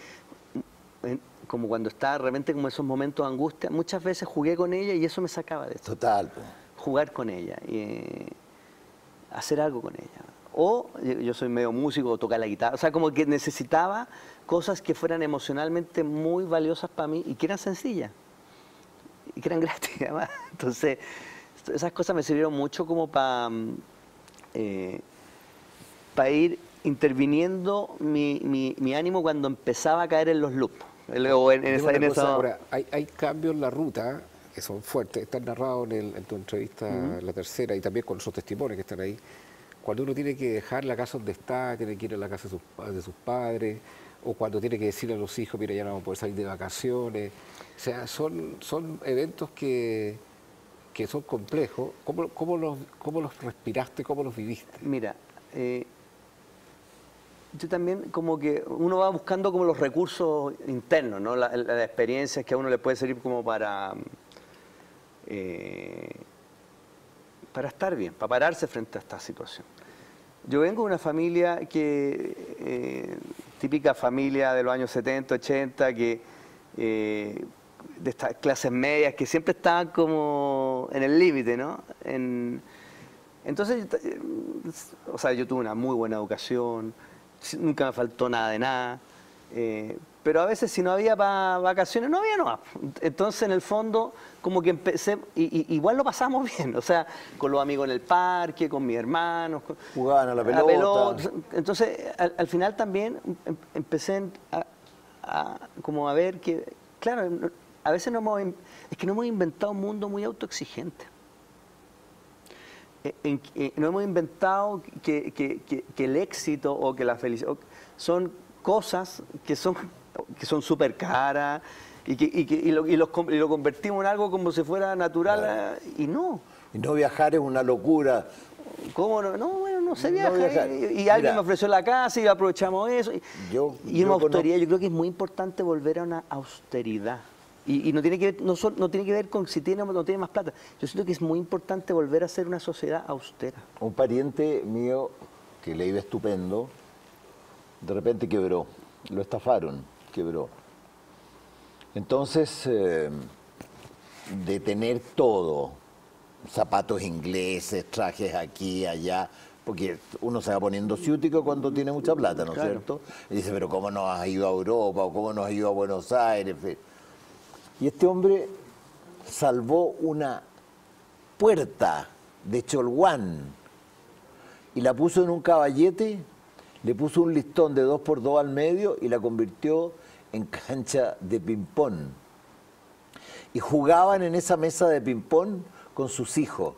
como cuando estaba realmente como esos momentos de angustia, muchas veces jugué con ella y eso me sacaba de esto. Total. Jugar con ella, y hacer algo con ella. O yo soy medio músico, tocar la guitarra, o sea, como que necesitaba cosas que fueran emocionalmente muy valiosas para mí y que eran sencillas y que eran gratis, además. Entonces, esas cosas me sirvieron mucho como para ir interviniendo mi ánimo cuando empezaba a caer en los loops. Ahora, hay cambios en la ruta que son fuertes, están narrados en tu entrevista, la tercera, y también con esos testimonios que están ahí. Cuando uno tiene que dejar la casa donde está, tiene que ir a la casa de sus padres, o cuando tiene que decirle a los hijos, mira, ya no vamos a poder salir de vacaciones. O sea, son eventos que son complejos. ¿Cómo los respiraste, cómo los viviste? Mira, yo también como que uno va buscando como los recursos internos, ¿no? Las experiencias que a uno le puede servir como para estar bien, para pararse frente a esta situación. Yo vengo de una familia típica familia de los años 70, 80, de estas clases medias que siempre estaban como en el límite, ¿no? Entonces, o sea, yo tuve una muy buena educación, nunca me faltó nada de nada, pero a veces si no había vacaciones, no había nada. Entonces, en el fondo, como que empecé, igual lo pasamos bien, o sea, con los amigos en el parque, con mis hermanos. Jugaban a la pelota. Entonces, al final también empecé como a ver que, claro, a veces no hemos inventado un mundo muy autoexigente. No hemos inventado que el éxito o que la felicidad son cosas que son súper caras y lo convertimos en algo como si fuera natural, claro. Y no. Y no viajar es una locura. ¿Cómo no? No, bueno, no se viaja. Y alguien me ofreció la casa y aprovechamos eso. Y una austeridad, yo creo que es muy importante volver a una austeridad. Y no tiene que ver, no tiene que ver con si tiene o no tiene más plata. Yo siento que es muy importante volver a ser una sociedad austera. Un pariente mío que le iba estupendo, de repente quebró. Lo estafaron, quebró. Entonces, de tener todo, zapatos ingleses, trajes aquí, allá, porque uno se va poniendo ciútico cuando tiene mucha plata, ¿no es cierto? Y dice, pero ¿cómo no has ido a Europa? ¿O cómo no has ido a Buenos Aires? Y este hombre salvó una puerta de Cholguán y la puso en un caballete, le puso un listón de 2x2 al medio y la convirtió en cancha de ping-pong. Y jugaban en esa mesa de ping-pong con sus hijos.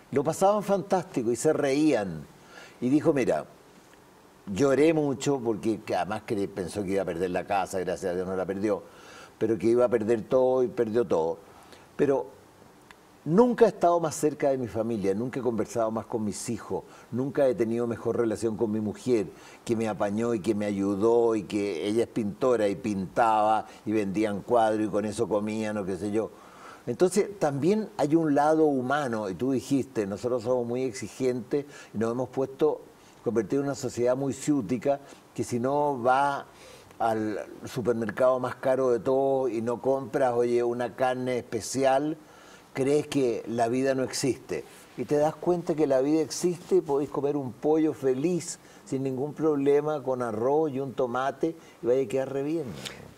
Lo pasaban fantástico y se reían. Y dijo, mira, lloré mucho porque además pensó que iba a perder la casa, gracias a Dios no la perdió, pero que iba a perder todo y perdió todo. Pero nunca he estado más cerca de mi familia, nunca he conversado más con mis hijos, nunca he tenido mejor relación con mi mujer, que me apañó y que me ayudó y que ella es pintora y pintaba y vendían cuadros y con eso comían o qué sé yo. Entonces también hay un lado humano, y tú dijiste, nosotros somos muy exigentes y nos hemos convertido en una sociedad muy ciútica, que si no va al supermercado más caro de todo y no compras, oye, una carne especial, crees que la vida no existe. Y te das cuenta que la vida existe y podéis comer un pollo feliz, sin ningún problema, con arroz y un tomate, y vaya a quedar re bien.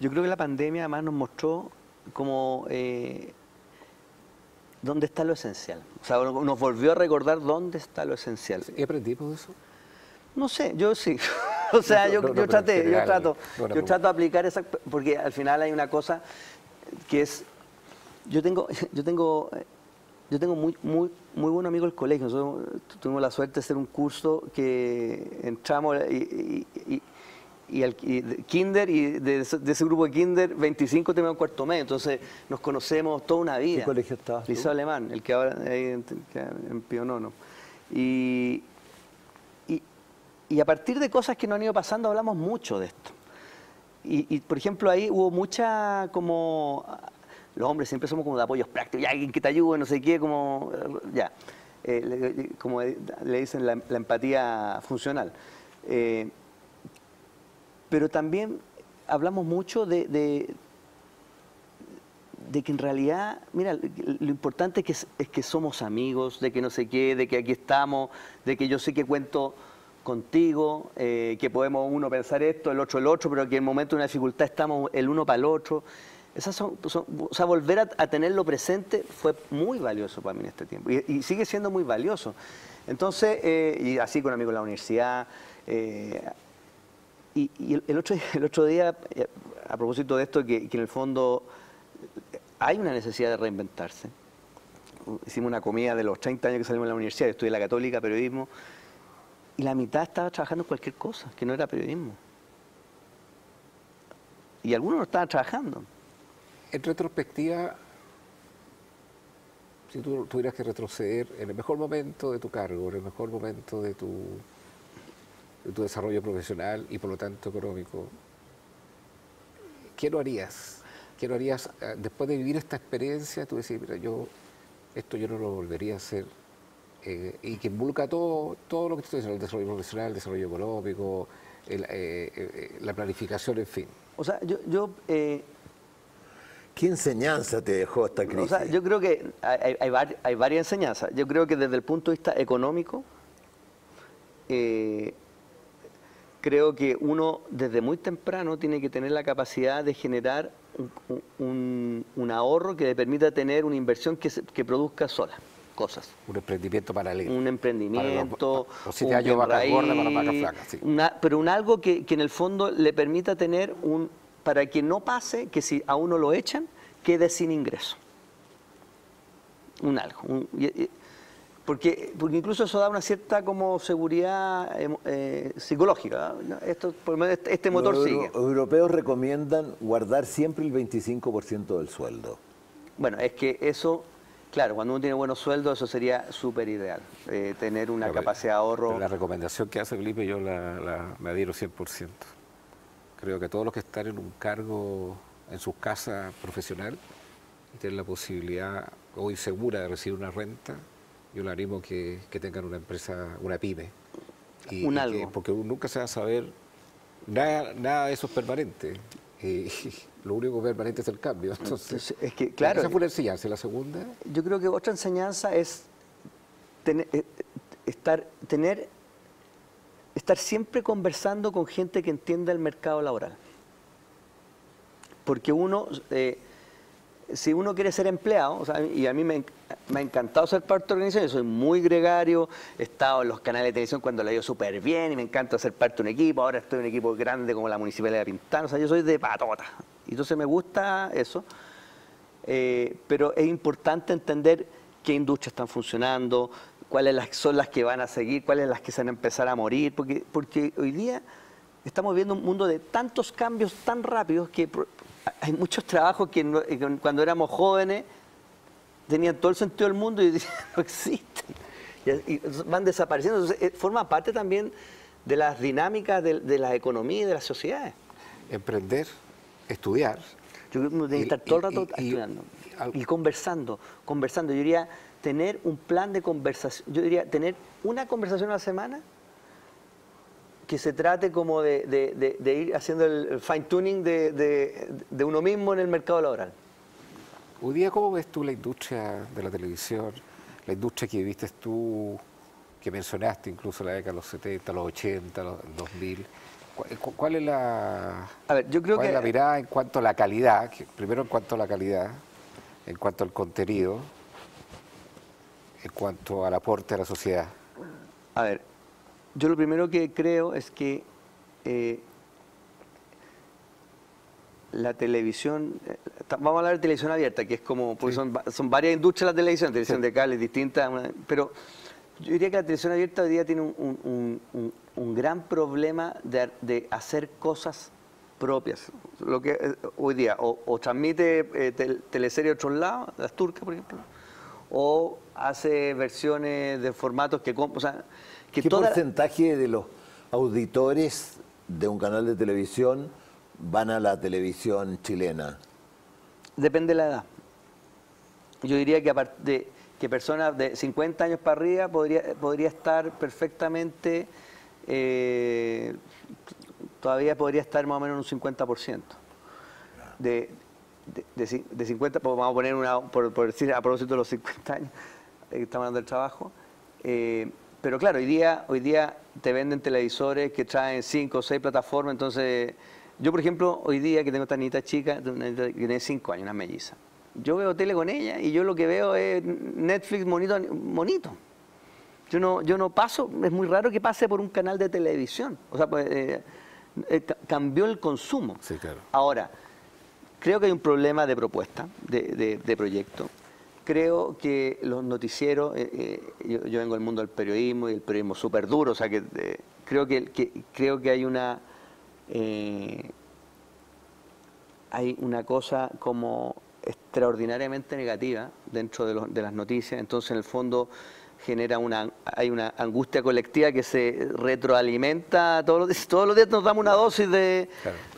Yo creo que la pandemia además nos mostró como dónde está lo esencial. O sea, nos volvió a recordar dónde está lo esencial. ¿Y aprendimos de eso? No sé, yo sí. O sea, yo trato de aplicar esa, porque al final hay una cosa que es, yo tengo muy buen amigo del colegio. Nosotros tuvimos la suerte de hacer un curso que entramos kinder, y de ese grupo de kinder 25 tenemos cuarto medio, entonces nos conocemos toda una vida. ¿Qué colegio estabas tú? Liceo Alemán, el que ahora en Pío Nono. Y a partir de cosas que nos han ido pasando hablamos mucho de esto. Y por ejemplo ahí hubo mucha como... Los hombres siempre somos como de apoyos prácticos, ya alguien que te ayude, no sé qué, como... ya. Como le dicen la empatía funcional. Pero también hablamos mucho de que en realidad, mira, lo importante es que somos amigos, de que no sé qué, de que aquí estamos, de que yo sé que cuento contigo, que podemos uno pensar esto, el otro, pero que en el momento de una dificultad estamos el uno para el otro. O sea, volver a tenerlo presente fue muy valioso para mí en este tiempo y sigue siendo muy valioso. Entonces, y así con amigos de la universidad. Y el otro día, a propósito de esto, que en el fondo hay una necesidad de reinventarse. Hicimos una comida de los 30 años que salimos de la universidad, yo estudié en la Católica, periodismo, y la mitad estaba trabajando en cualquier cosa, que no era periodismo. Y algunos no estaban trabajando. En retrospectiva, si tú tuvieras que retroceder en el mejor momento de tu cargo, en el mejor momento de tu desarrollo profesional y por lo tanto económico, ¿qué lo harías? ¿Qué lo harías después de vivir esta experiencia? Tú decís, mira, esto yo no lo volvería a hacer, y que involucra todo lo que estoy diciendo, el desarrollo profesional, el desarrollo económico, la planificación, en fin. O sea, ¿Qué enseñanza te dejó esta crisis? O sea, yo creo que hay varias enseñanzas. Yo creo que desde el punto de vista económico, creo que uno desde muy temprano tiene que tener la capacidad de generar un ahorro que le permita tener una inversión que produzca sola cosas. Un emprendimiento paralelo. Un emprendimiento, para los 7 años vacas gordas, para las vacas flacas. Sí. Pero algo que en el fondo le permita tener para que no pase que si a uno lo echan, quede sin ingreso. Algo. Porque incluso eso da una cierta como seguridad psicológica, ¿no? Este motor sigue. Los europeos recomiendan guardar siempre el 25% del sueldo. Bueno, es que eso, claro, cuando uno tiene buenos sueldos, eso sería súper ideal, tener una capacidad de ahorro. Pero la recomendación que hace Felipe yo me adhiero 100%. Creo que todos los que están en un cargo en sus casas profesional y tienen la posibilidad hoy segura de recibir una renta, yo le animo que tengan una empresa, una pyme. Porque uno nunca se va a saber, nada de eso es permanente. Lo único permanente es el cambio. Entonces, es que, claro, esa fue la enseñanza. La segunda. Yo creo que otra enseñanza es estar siempre conversando con gente que entienda el mercado laboral. Porque si uno quiere ser empleado, o sea, y a mí me ha encantado ser parte de organización, yo soy muy gregario, he estado en los canales de televisión cuando le ha ido súper bien y me encanta ser parte de un equipo, ahora estoy en un equipo grande como la Municipalidad de Pintana, o sea, yo soy de patota, y entonces me gusta eso, pero es importante entender qué industrias están funcionando, cuáles son las que van a seguir, cuáles las que se van a empezar a morir, porque hoy día estamos viendo un mundo de tantos cambios tan rápidos que hay muchos trabajos que cuando éramos jóvenes tenían todo el sentido del mundo y no existen. Y van desapareciendo. Entonces, forma parte también de las dinámicas de la economía y de las sociedades. Emprender, estudiar. Yo creo que uno tiene que estar todo el rato estudiando y conversando. Yo diría tener un plan de conversación. Yo diría tener una conversación a la semana que se trate como de ir haciendo el fine-tuning de uno mismo en el mercado laboral. Hoy día, ¿cómo ves tú la industria de la televisión? La industria que viste tú, que mencionaste incluso la década de los 70, los 80, los 2000. ¿Cuál es la, es la mirada en cuanto a la calidad? Primero en cuanto a la calidad, en cuanto al contenido, en cuanto al aporte a la sociedad. A ver, yo lo primero que creo es que la televisión, vamos a hablar de televisión abierta, que es como, porque son varias industrias la televisión de cable distintas, pero yo diría que la televisión abierta hoy día tiene un gran problema de hacer cosas propias. Lo que hoy día o transmite teleseries de otros lados, las turcas por ejemplo, o hace versiones de formatos que... O sea, ¿qué porcentaje de los auditores de un canal de televisión van a la televisión chilena? Depende de la edad. Yo diría que personas de 50 años para arriba podría estar perfectamente, todavía podría estar más o menos en un 50%. De 50, pues vamos a poner por decir a propósito de los 50 años, estamos hablando del trabajo. Pero claro, hoy día te venden televisores que traen 5 o 6 plataformas, entonces yo por ejemplo hoy día que tengo esta niñita chica, que tiene 5 años, una melliza, yo veo tele con ella y yo lo que veo es Netflix monito. Yo no paso, es muy raro que pase por un canal de televisión, o sea, pues, cambió el consumo. Sí, claro. Ahora, creo que hay un problema de propuesta, de proyecto. Creo que los noticieros, yo vengo del mundo del periodismo y el periodismo súper duro, o sea que creo que hay una cosa como extraordinariamente negativa dentro de las noticias, entonces en el fondo hay una angustia colectiva que se retroalimenta todos los días nos damos una dosis de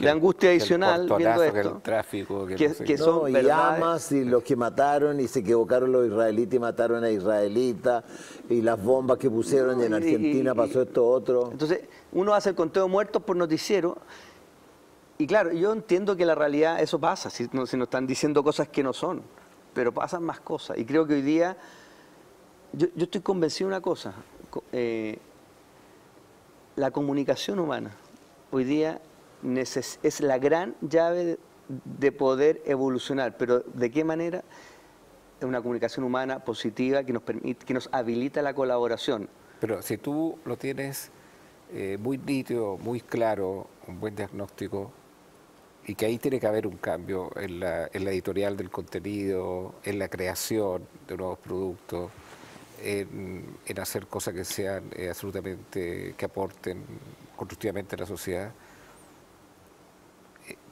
angustia adicional viendo esto. Que el tráfico, y Hamas y los que mataron y se equivocaron los israelitas y mataron a israelitas y las bombas que pusieron y en Argentina pasó esto otro. Entonces uno hace el conteo de muertos por noticiero Y claro, yo entiendo que la realidad eso pasa, si nos están diciendo cosas que no son, pero pasan más cosas. Y creo que hoy día, yo estoy convencido de una cosa, la comunicación humana hoy día es la gran llave de poder evolucionar, pero ¿de qué manera? Es una comunicación humana positiva que nos permite, que nos habilita la colaboración. Pero si tú lo tienes muy nítido, muy claro, un buen diagnóstico, y que ahí tiene que haber un cambio en la editorial del contenido, en la creación de nuevos productos, en hacer cosas que sean absolutamente, que aporten constructivamente a la sociedad.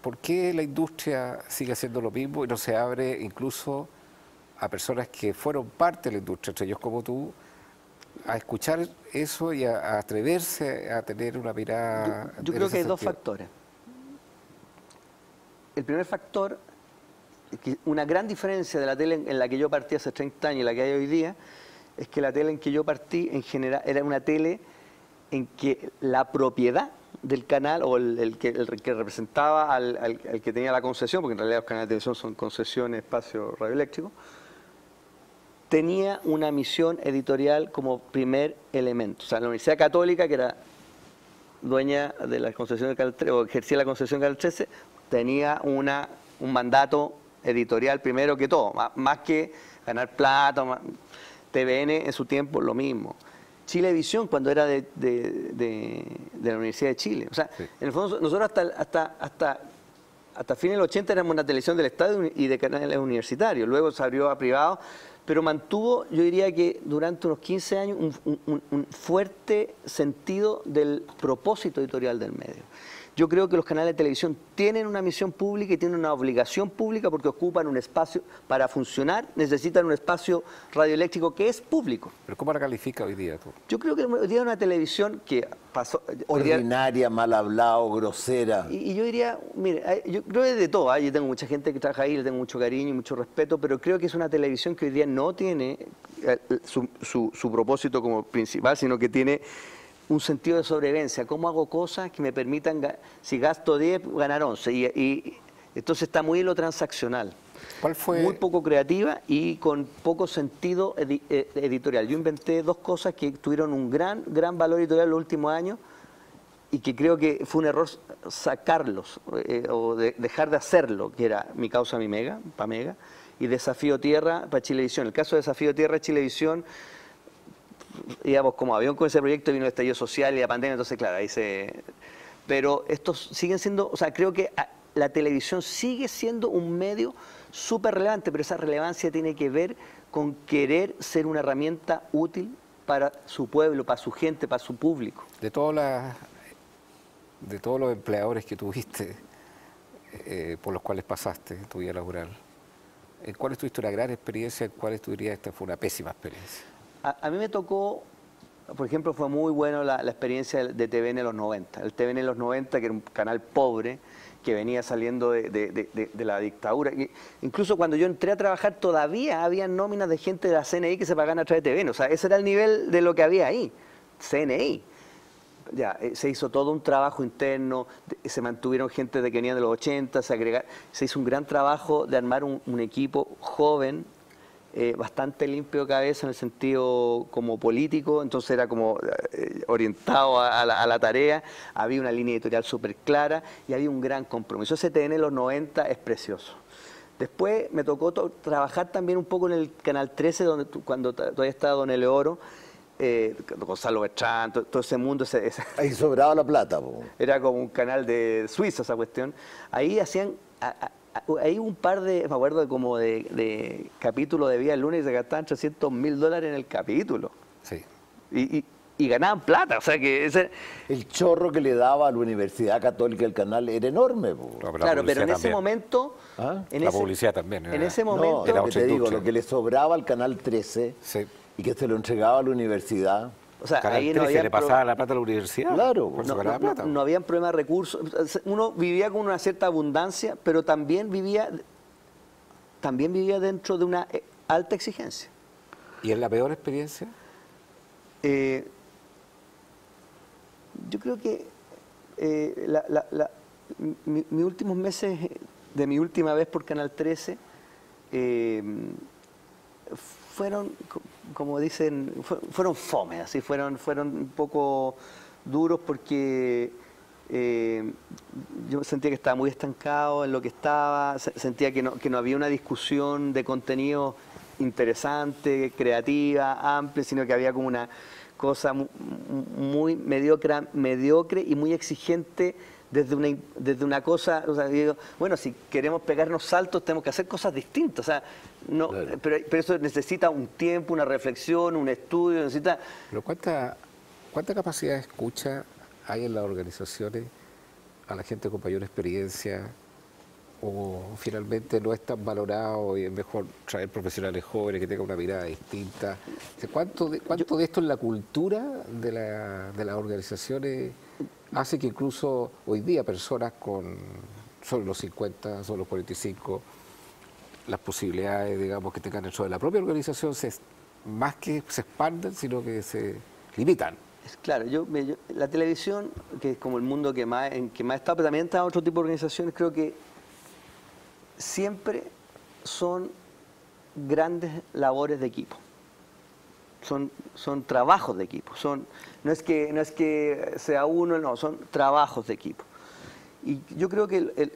¿Por qué la industria sigue haciendo lo mismo y no se abre incluso a personas que fueron parte de la industria, entre ellos como tú, a escuchar eso y a atreverse a tener una mirada? Yo creo que hay dos factores. El primer factor, que una gran diferencia de la tele en la que yo partí hace 30 años y la que hay hoy día, es que la tele en que yo partí en general era una tele en que la propiedad del canal o el que representaba al que tenía la concesión, porque en realidad los canales de televisión son concesiones, espacio radioeléctrico, tenía una misión editorial como primer elemento. O sea, la Universidad Católica, que era dueña de la concesión del Canal 13, o ejercía la concesión del Canal 13, tenía un mandato editorial primero que todo, más que ganar plata. TVN en su tiempo lo mismo. Chilevisión cuando era de la Universidad de Chile. O sea, sí. En el fondo nosotros hasta fines del 80 éramos una televisión del Estado y de canales universitarios. Luego se abrió a privado, pero mantuvo, yo diría que durante unos 15 años, un fuerte sentido del propósito editorial del medio. Yo creo que los canales de televisión tienen una misión pública y tienen una obligación pública porque ocupan un espacio para funcionar, necesitan un espacio radioeléctrico que es público. ¿Pero cómo la califica hoy día tú? Yo creo que hoy día es una televisión que pasó... Ordinaria, mal hablado, grosera. Y yo diría, mire, yo creo que es de todo. Yo tengo mucha gente que trabaja ahí, le tengo mucho cariño y mucho respeto, pero creo que es una televisión que hoy día no tiene su propósito como principal, sino que tiene un sentido de sobrevivencia. ¿Cómo hago cosas que me permitan, si gasto 10, ganar 11? Y entonces está muy en lo transaccional. ¿Cuál fue? Muy poco creativa y con poco sentido editorial. Yo inventé dos cosas que tuvieron un gran valor editorial en los últimos años y que creo que fue un error sacarlos o dejar de hacerlo, que era Mi Causa, Mi Mega, para Mega, y Desafío Tierra para Chilevisión. El caso de Desafío Tierra, Chilevisión, íbamos como avión con ese proyecto, vino el estallido social y la pandemia, entonces claro, ahí se... Pero estos siguen siendo, o sea, creo que la televisión sigue siendo un medio súper relevante, pero esa relevancia tiene que ver con querer ser una herramienta útil para su pueblo, para su gente, para su público. De todos los empleadores que tuviste, por los cuales pasaste en tu vida laboral, ¿en cuáles tuviste una gran experiencia? ¿En cuáles tú dirías esta fue una pésima experiencia? A mí me tocó, por ejemplo, fue muy bueno la experiencia de TVN en los 90. El TVN en los 90, que era un canal pobre, que venía saliendo de la dictadura. Incluso cuando yo entré a trabajar todavía había nóminas de gente de la CNI que se pagaban a través de TVN. O sea, ese era el nivel de lo que había ahí, CNI. Ya, se hizo todo un trabajo interno, se mantuvieron gente que venía de los 80, se hizo un gran trabajo de armar un equipo joven, bastante limpio de cabeza en el sentido como político, entonces era como orientado a la tarea, había una línea editorial súper clara y había un gran compromiso. Ese TVN en los 90 es precioso. Después me tocó trabajar también un poco en el Canal 13, cuando todavía estaba Don Eleoro, Gonzalo Bertrán, todo ese mundo. Ahí sobraba la plata. Era como un canal de Suiza esa cuestión. Ahí hacían... Hay un par de, me acuerdo como de capítulos de Vía el Lunes y se gastaban $300.000 en el capítulo. Sí. Y ganaban plata, o sea que el chorro que le daba a la Universidad Católica el canal era enorme. No, claro, pero en ese momento... ¿Ah? La publicidad también. En ese momento... No, te digo, lo que le sobraba al Canal 13 sí. Y que se lo entregaba a la universidad... O sea, Canal ahí 13 no había le pasaba la plata a la universidad. Claro. No habían problema de recursos. Uno vivía con una cierta abundancia, pero también vivía dentro de una alta exigencia. ¿Y en la peor experiencia? Yo creo que mis últimos meses de mi última vez por Canal 13 fueron, como dicen, fueron fome, así fueron un poco duros porque yo sentía que estaba muy estancado en lo que estaba, sentía que no había una discusión de contenido interesante, creativa, amplia, sino que había como una cosa muy mediocre y muy exigente desde una cosa, o sea, digo, bueno, si queremos pegarnos saltos tenemos que hacer cosas distintas, o sea, no, claro. pero eso necesita un tiempo, una reflexión, un estudio, necesita... Pero ¿cuánta capacidad de escucha hay en las organizaciones a la gente con mayor experiencia? ¿O finalmente no es tan valorado y es mejor traer profesionales jóvenes que tengan una mirada distinta? ¿Cuánto de esto en la cultura de las organizaciones hace que incluso hoy día personas son los 50, son los 45, las posibilidades, digamos, que tengan dentro de la propia organización más que se expanden, sino que se limitan? Claro, la televisión, que es como el mundo en que más está, pero también está otro tipo de organizaciones, creo que siempre son grandes labores de equipo. Son trabajos de equipo. No es que sea uno, no, son trabajos de equipo. Y yo creo que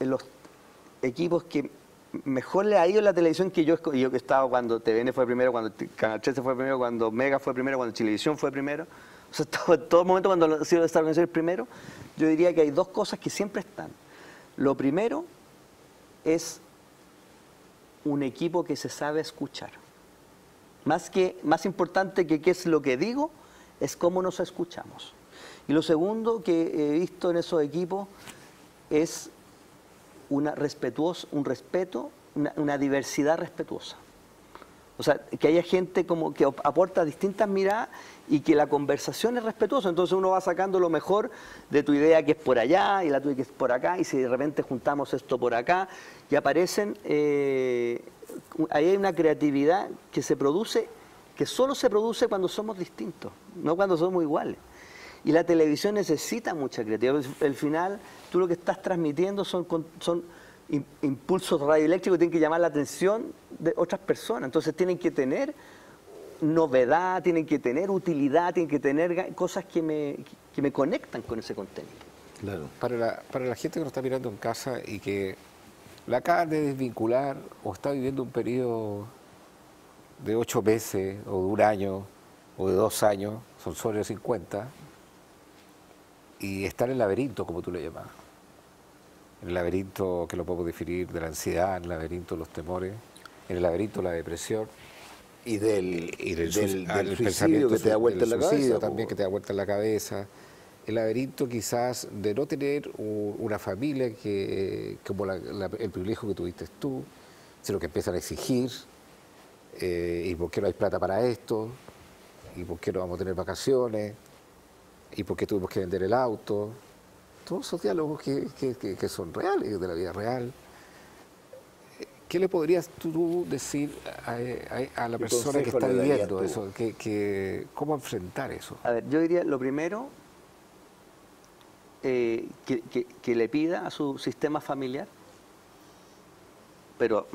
los equipos que mejor le ha ido en la televisión, que yo que he estado cuando TVN fue primero, cuando Canal 13 fue primero, cuando Mega fue primero, cuando Chilevisión fue primero, o sea, en todo momento cuando ha sido esta organización primero, yo diría que hay dos cosas que siempre están. Lo primero es un equipo que se sabe escuchar. Más importante que qué es lo que digo, es cómo nos escuchamos. Y lo segundo que he visto en esos equipos es un respeto, una diversidad respetuosa. O sea, que haya gente como que aporta distintas miradas y que la conversación es respetuosa. Entonces uno va sacando lo mejor de tu idea que es por allá y la tuya que es por acá, y si de repente juntamos esto por acá y aparecen, ahí hay una creatividad que se produce, que solo se produce cuando somos distintos, no cuando somos iguales. Y la televisión necesita mucha creatividad. Al final, tú lo que estás transmitiendo son impulsos radioeléctricos que tienen que llamar la atención de otras personas. Entonces tienen que tener novedad, tienen que tener utilidad, tienen que tener cosas que me conectan con ese contenido. Claro. Para la gente que nos está mirando en casa y que la acaban de desvincular o está viviendo un periodo de 8 meses o de 1 año o de 2 años, son sobre 50, y estar en el laberinto, como tú lo llamas. En el laberinto que lo podemos definir de la ansiedad, en el laberinto de los temores, en el laberinto de la depresión. Y del suicidio que te da vuelta en la cabeza. También que te da vuelta en la cabeza. El laberinto quizás de no tener una familia como el privilegio que tuviste tú, sino que empiezan a exigir, y por qué no hay plata para esto, y por qué no vamos a tener vacaciones, y por qué tuvimos que vender el auto. Todos esos diálogos que son reales, de la vida real. ¿Qué le podrías tú decir a la persona que está viviendo eso? ¿Cómo enfrentar eso? A ver, yo diría, lo primero, que le pida a su sistema familiar, pero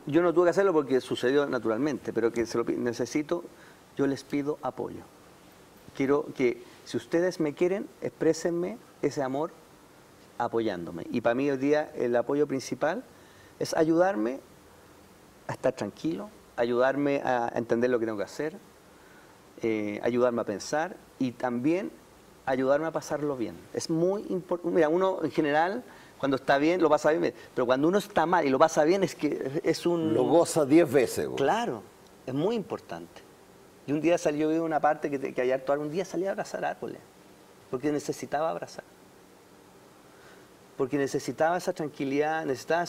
yo no tuve que hacerlo porque sucedió naturalmente, pero que yo les pido apoyo. Quiero que, si ustedes me quieren, exprésenme ese amor apoyándome. Y para mí hoy día el apoyo principal es ayudarme a estar tranquilo, ayudarme a entender lo que tengo que hacer, ayudarme a pensar y también ayudarme a pasarlo bien. Es muy importante. Mira, uno en general, cuando está bien, lo pasa bien, pero cuando uno está mal y lo pasa bien, es que es un... Lo goza 10 veces. Güey. Claro, es muy importante. Y un día yo vi una parte que ayer actuar, un día salí a abrazar árboles, porque necesitaba abrazar. Porque necesitaba esa tranquilidad, necesitaba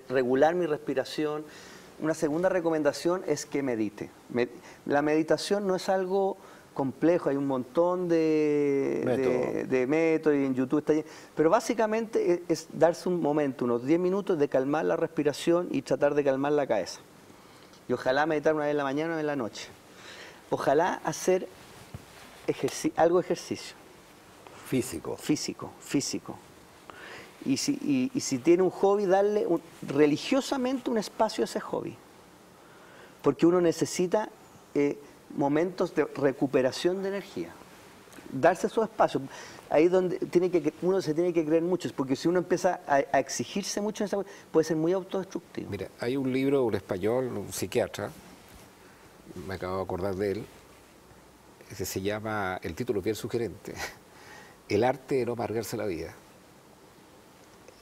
regular mi respiración. Una segunda recomendación es que medite. La meditación no es algo complejo, hay un montón de métodos y en YouTube está lleno. Pero básicamente es darse un momento, unos 10 minutos de calmar la respiración y tratar de calmar la cabeza. Y ojalá meditar una vez en la mañana o en la noche. Ojalá hacer algo de ejercicio Físico. Físico. Y si tiene un hobby, darle religiosamente un espacio a ese hobby. Porque uno necesita momentos de recuperación de energía. Darse esos espacios. Ahí es donde uno se tiene que creer mucho, porque si uno empieza a exigirse mucho en esa, puede ser muy autodestructivo. Mira, hay un libro, un español, un psiquiatra, me acabo de acordar de él, que se llama, el título es bien sugerente, El arte de no amargarse la vida.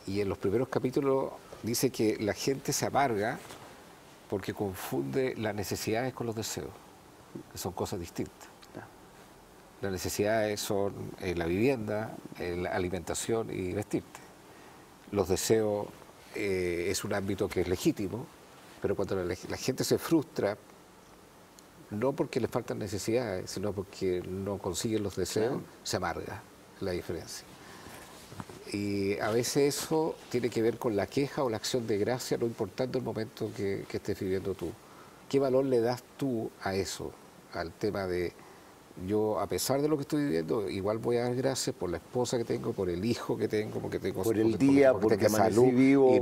Y en los primeros capítulos dice que la gente se amarga porque confunde las necesidades con los deseos, que son cosas distintas. Las necesidades son la vivienda, la alimentación y vestirte. Los deseos es un ámbito que es legítimo, pero cuando la gente se frustra, no porque le faltan necesidades, sino porque no consiguen los deseos, se amarga la diferencia. Y a veces eso tiene que ver con la queja o la acción de gracia, no importando el momento que estés viviendo tú. ¿Qué valor le das tú a eso, al tema de yo, a pesar de lo que estoy viviendo, igual voy a dar gracias por la esposa que tengo, por el hijo que tengo, porque tengo por el día, porque tengo amanecí salud, vivo.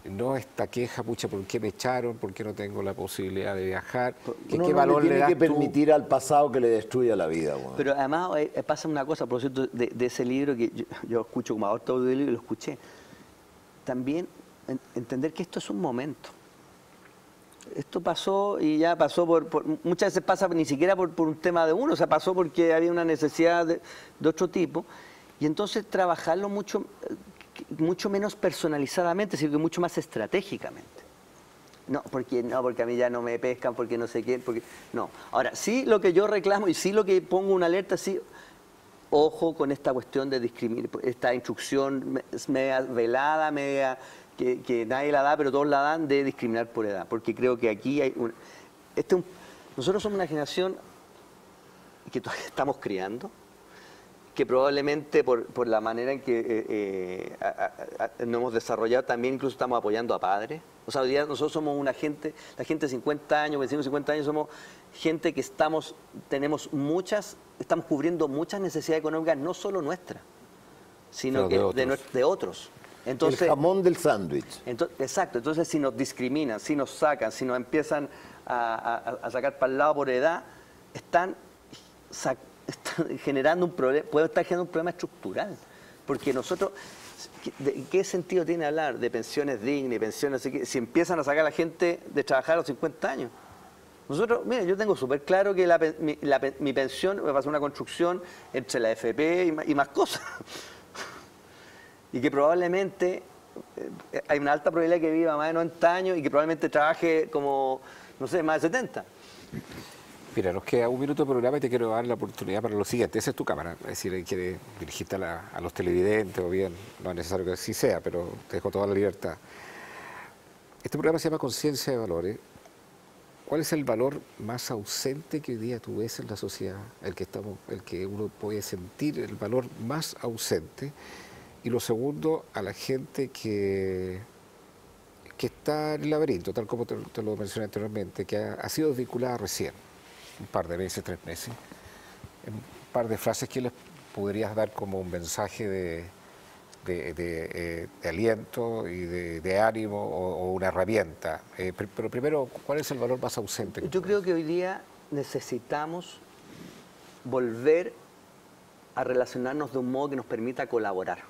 y no esta queja, pucha, ¿por qué me echaron? ¿Por qué no tengo la posibilidad de viajar? Uno ¿Qué no valor le le tiene das que tú? permitir al pasado que le destruya la vida. Bueno. Pero además pasa una cosa, por cierto, de ese libro que yo escucho como autor y lo escuché. También entender que esto es un momento. Esto pasó y ya pasó muchas veces pasa ni siquiera por un tema de uno, o sea, pasó porque había una necesidad de otro tipo. Y entonces trabajarlo mucho menos personalizadamente, sino que mucho más estratégicamente. No, porque a mí ya no me pescan, porque no sé qué, porque no. Ahora, sí lo que yo reclamo y sí lo que pongo una alerta, sí, ojo con esta cuestión de discriminar, esta instrucción media velada, media que nadie la da, pero todos la dan, de discriminar por edad. Porque creo que aquí hay nosotros somos una generación que todavía estamos criando, que probablemente por la manera en que nos hemos desarrollado también incluso estamos apoyando a padres. O sea, hoy día nosotros somos la gente de 50 años, 25, 50 años, somos gente que estamos cubriendo muchas necesidades económicas, no solo nuestras, sino que de otros. Entonces, el jamón del sándwich. Exacto, entonces si nos discriminan, si nos sacan, si nos empiezan a sacar para el lado por edad, están generando un problema, puede estar generando un problema estructural, porque nosotros, ¿qué sentido tiene hablar de pensiones dignas y pensiones así, si empiezan a sacar a la gente de trabajar a los 50 años? Nosotros, mira, yo tengo súper claro que mi pensión me va a hacer una construcción entre la FP y más cosas, y que probablemente hay una alta probabilidad que viva más de 90 años y que probablemente trabaje como, no sé, más de 70. Mira, nos queda un minuto de programa y te quiero dar la oportunidad para lo siguiente. Esa es tu cámara, es decir, quieres dirigirte a los televidentes o bien, no es necesario que así sea, pero te dejo toda la libertad. Este programa se llama Conciencia de Valores. ¿Cuál es el valor más ausente que hoy día tú ves en la sociedad? El que uno puede sentir, el valor más ausente. Y lo segundo, a la gente que está en el laberinto, tal como te lo mencioné anteriormente, que ha sido desvinculada recién. Un par de meses, 3 meses, un par de frases que les podrías dar como un mensaje de aliento y de ánimo o una herramienta. Pero primero, ¿cuál es el valor más ausente? Yo creo que hoy día necesitamos volver a relacionarnos de un modo que nos permita colaborar.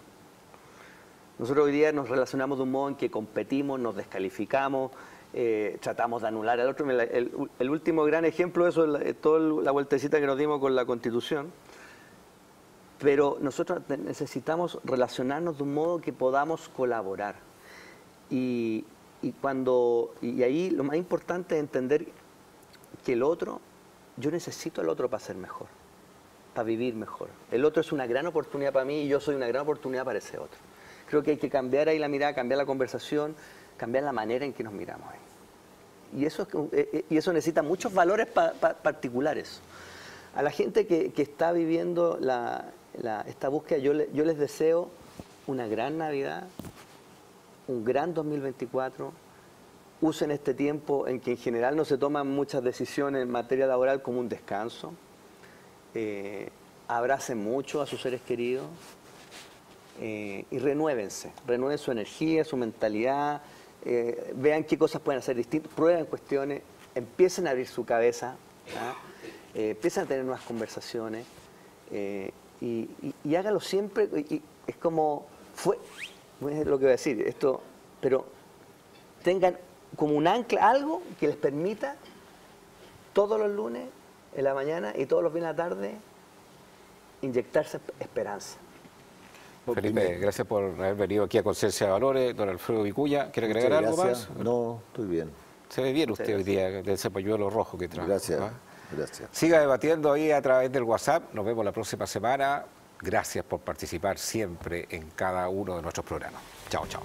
Nosotros hoy día nos relacionamos de un modo en que competimos, nos descalificamos, tratamos de anular al otro. El último gran ejemplo de eso es toda la vueltecita que nos dimos con la Constitución. Pero nosotros necesitamos relacionarnos de un modo que podamos colaborar. Y ahí lo más importante es entender que yo necesito al otro para ser mejor, para vivir mejor. El otro es una gran oportunidad para mí y yo soy una gran oportunidad para ese otro. Creo que hay que cambiar ahí la mirada, cambiar la conversación, cambiar la manera en que nos miramos ahí. Y eso necesita muchos valores particulares. A la gente que está viviendo esta búsqueda, yo les deseo una gran Navidad, un gran 2024. Usen este tiempo en que en general no se toman muchas decisiones en materia laboral como un descanso. abracen mucho a sus seres queridos y renueven su energía, su mentalidad, vean qué cosas pueden hacer distintas, prueben cuestiones, empiecen a abrir su cabeza, empiecen a tener nuevas conversaciones y hágalo siempre. Y es como, no es lo que voy a decir, esto, pero tengan como un ancla, algo que les permita todos los lunes en la mañana y todos los viernes a la tarde inyectarse esperanza. Felipe, gracias por haber venido aquí a Conciencia de Valores. Don Alfredo Vicuña, ¿quiere agregar algo más? No, estoy bien. Se ve bien usted hoy día, de ese pañuelo rojo que trae. Gracias, gracias. Siga debatiendo ahí a través del WhatsApp. Nos vemos la próxima semana. Gracias por participar siempre en cada uno de nuestros programas. Chao, chao.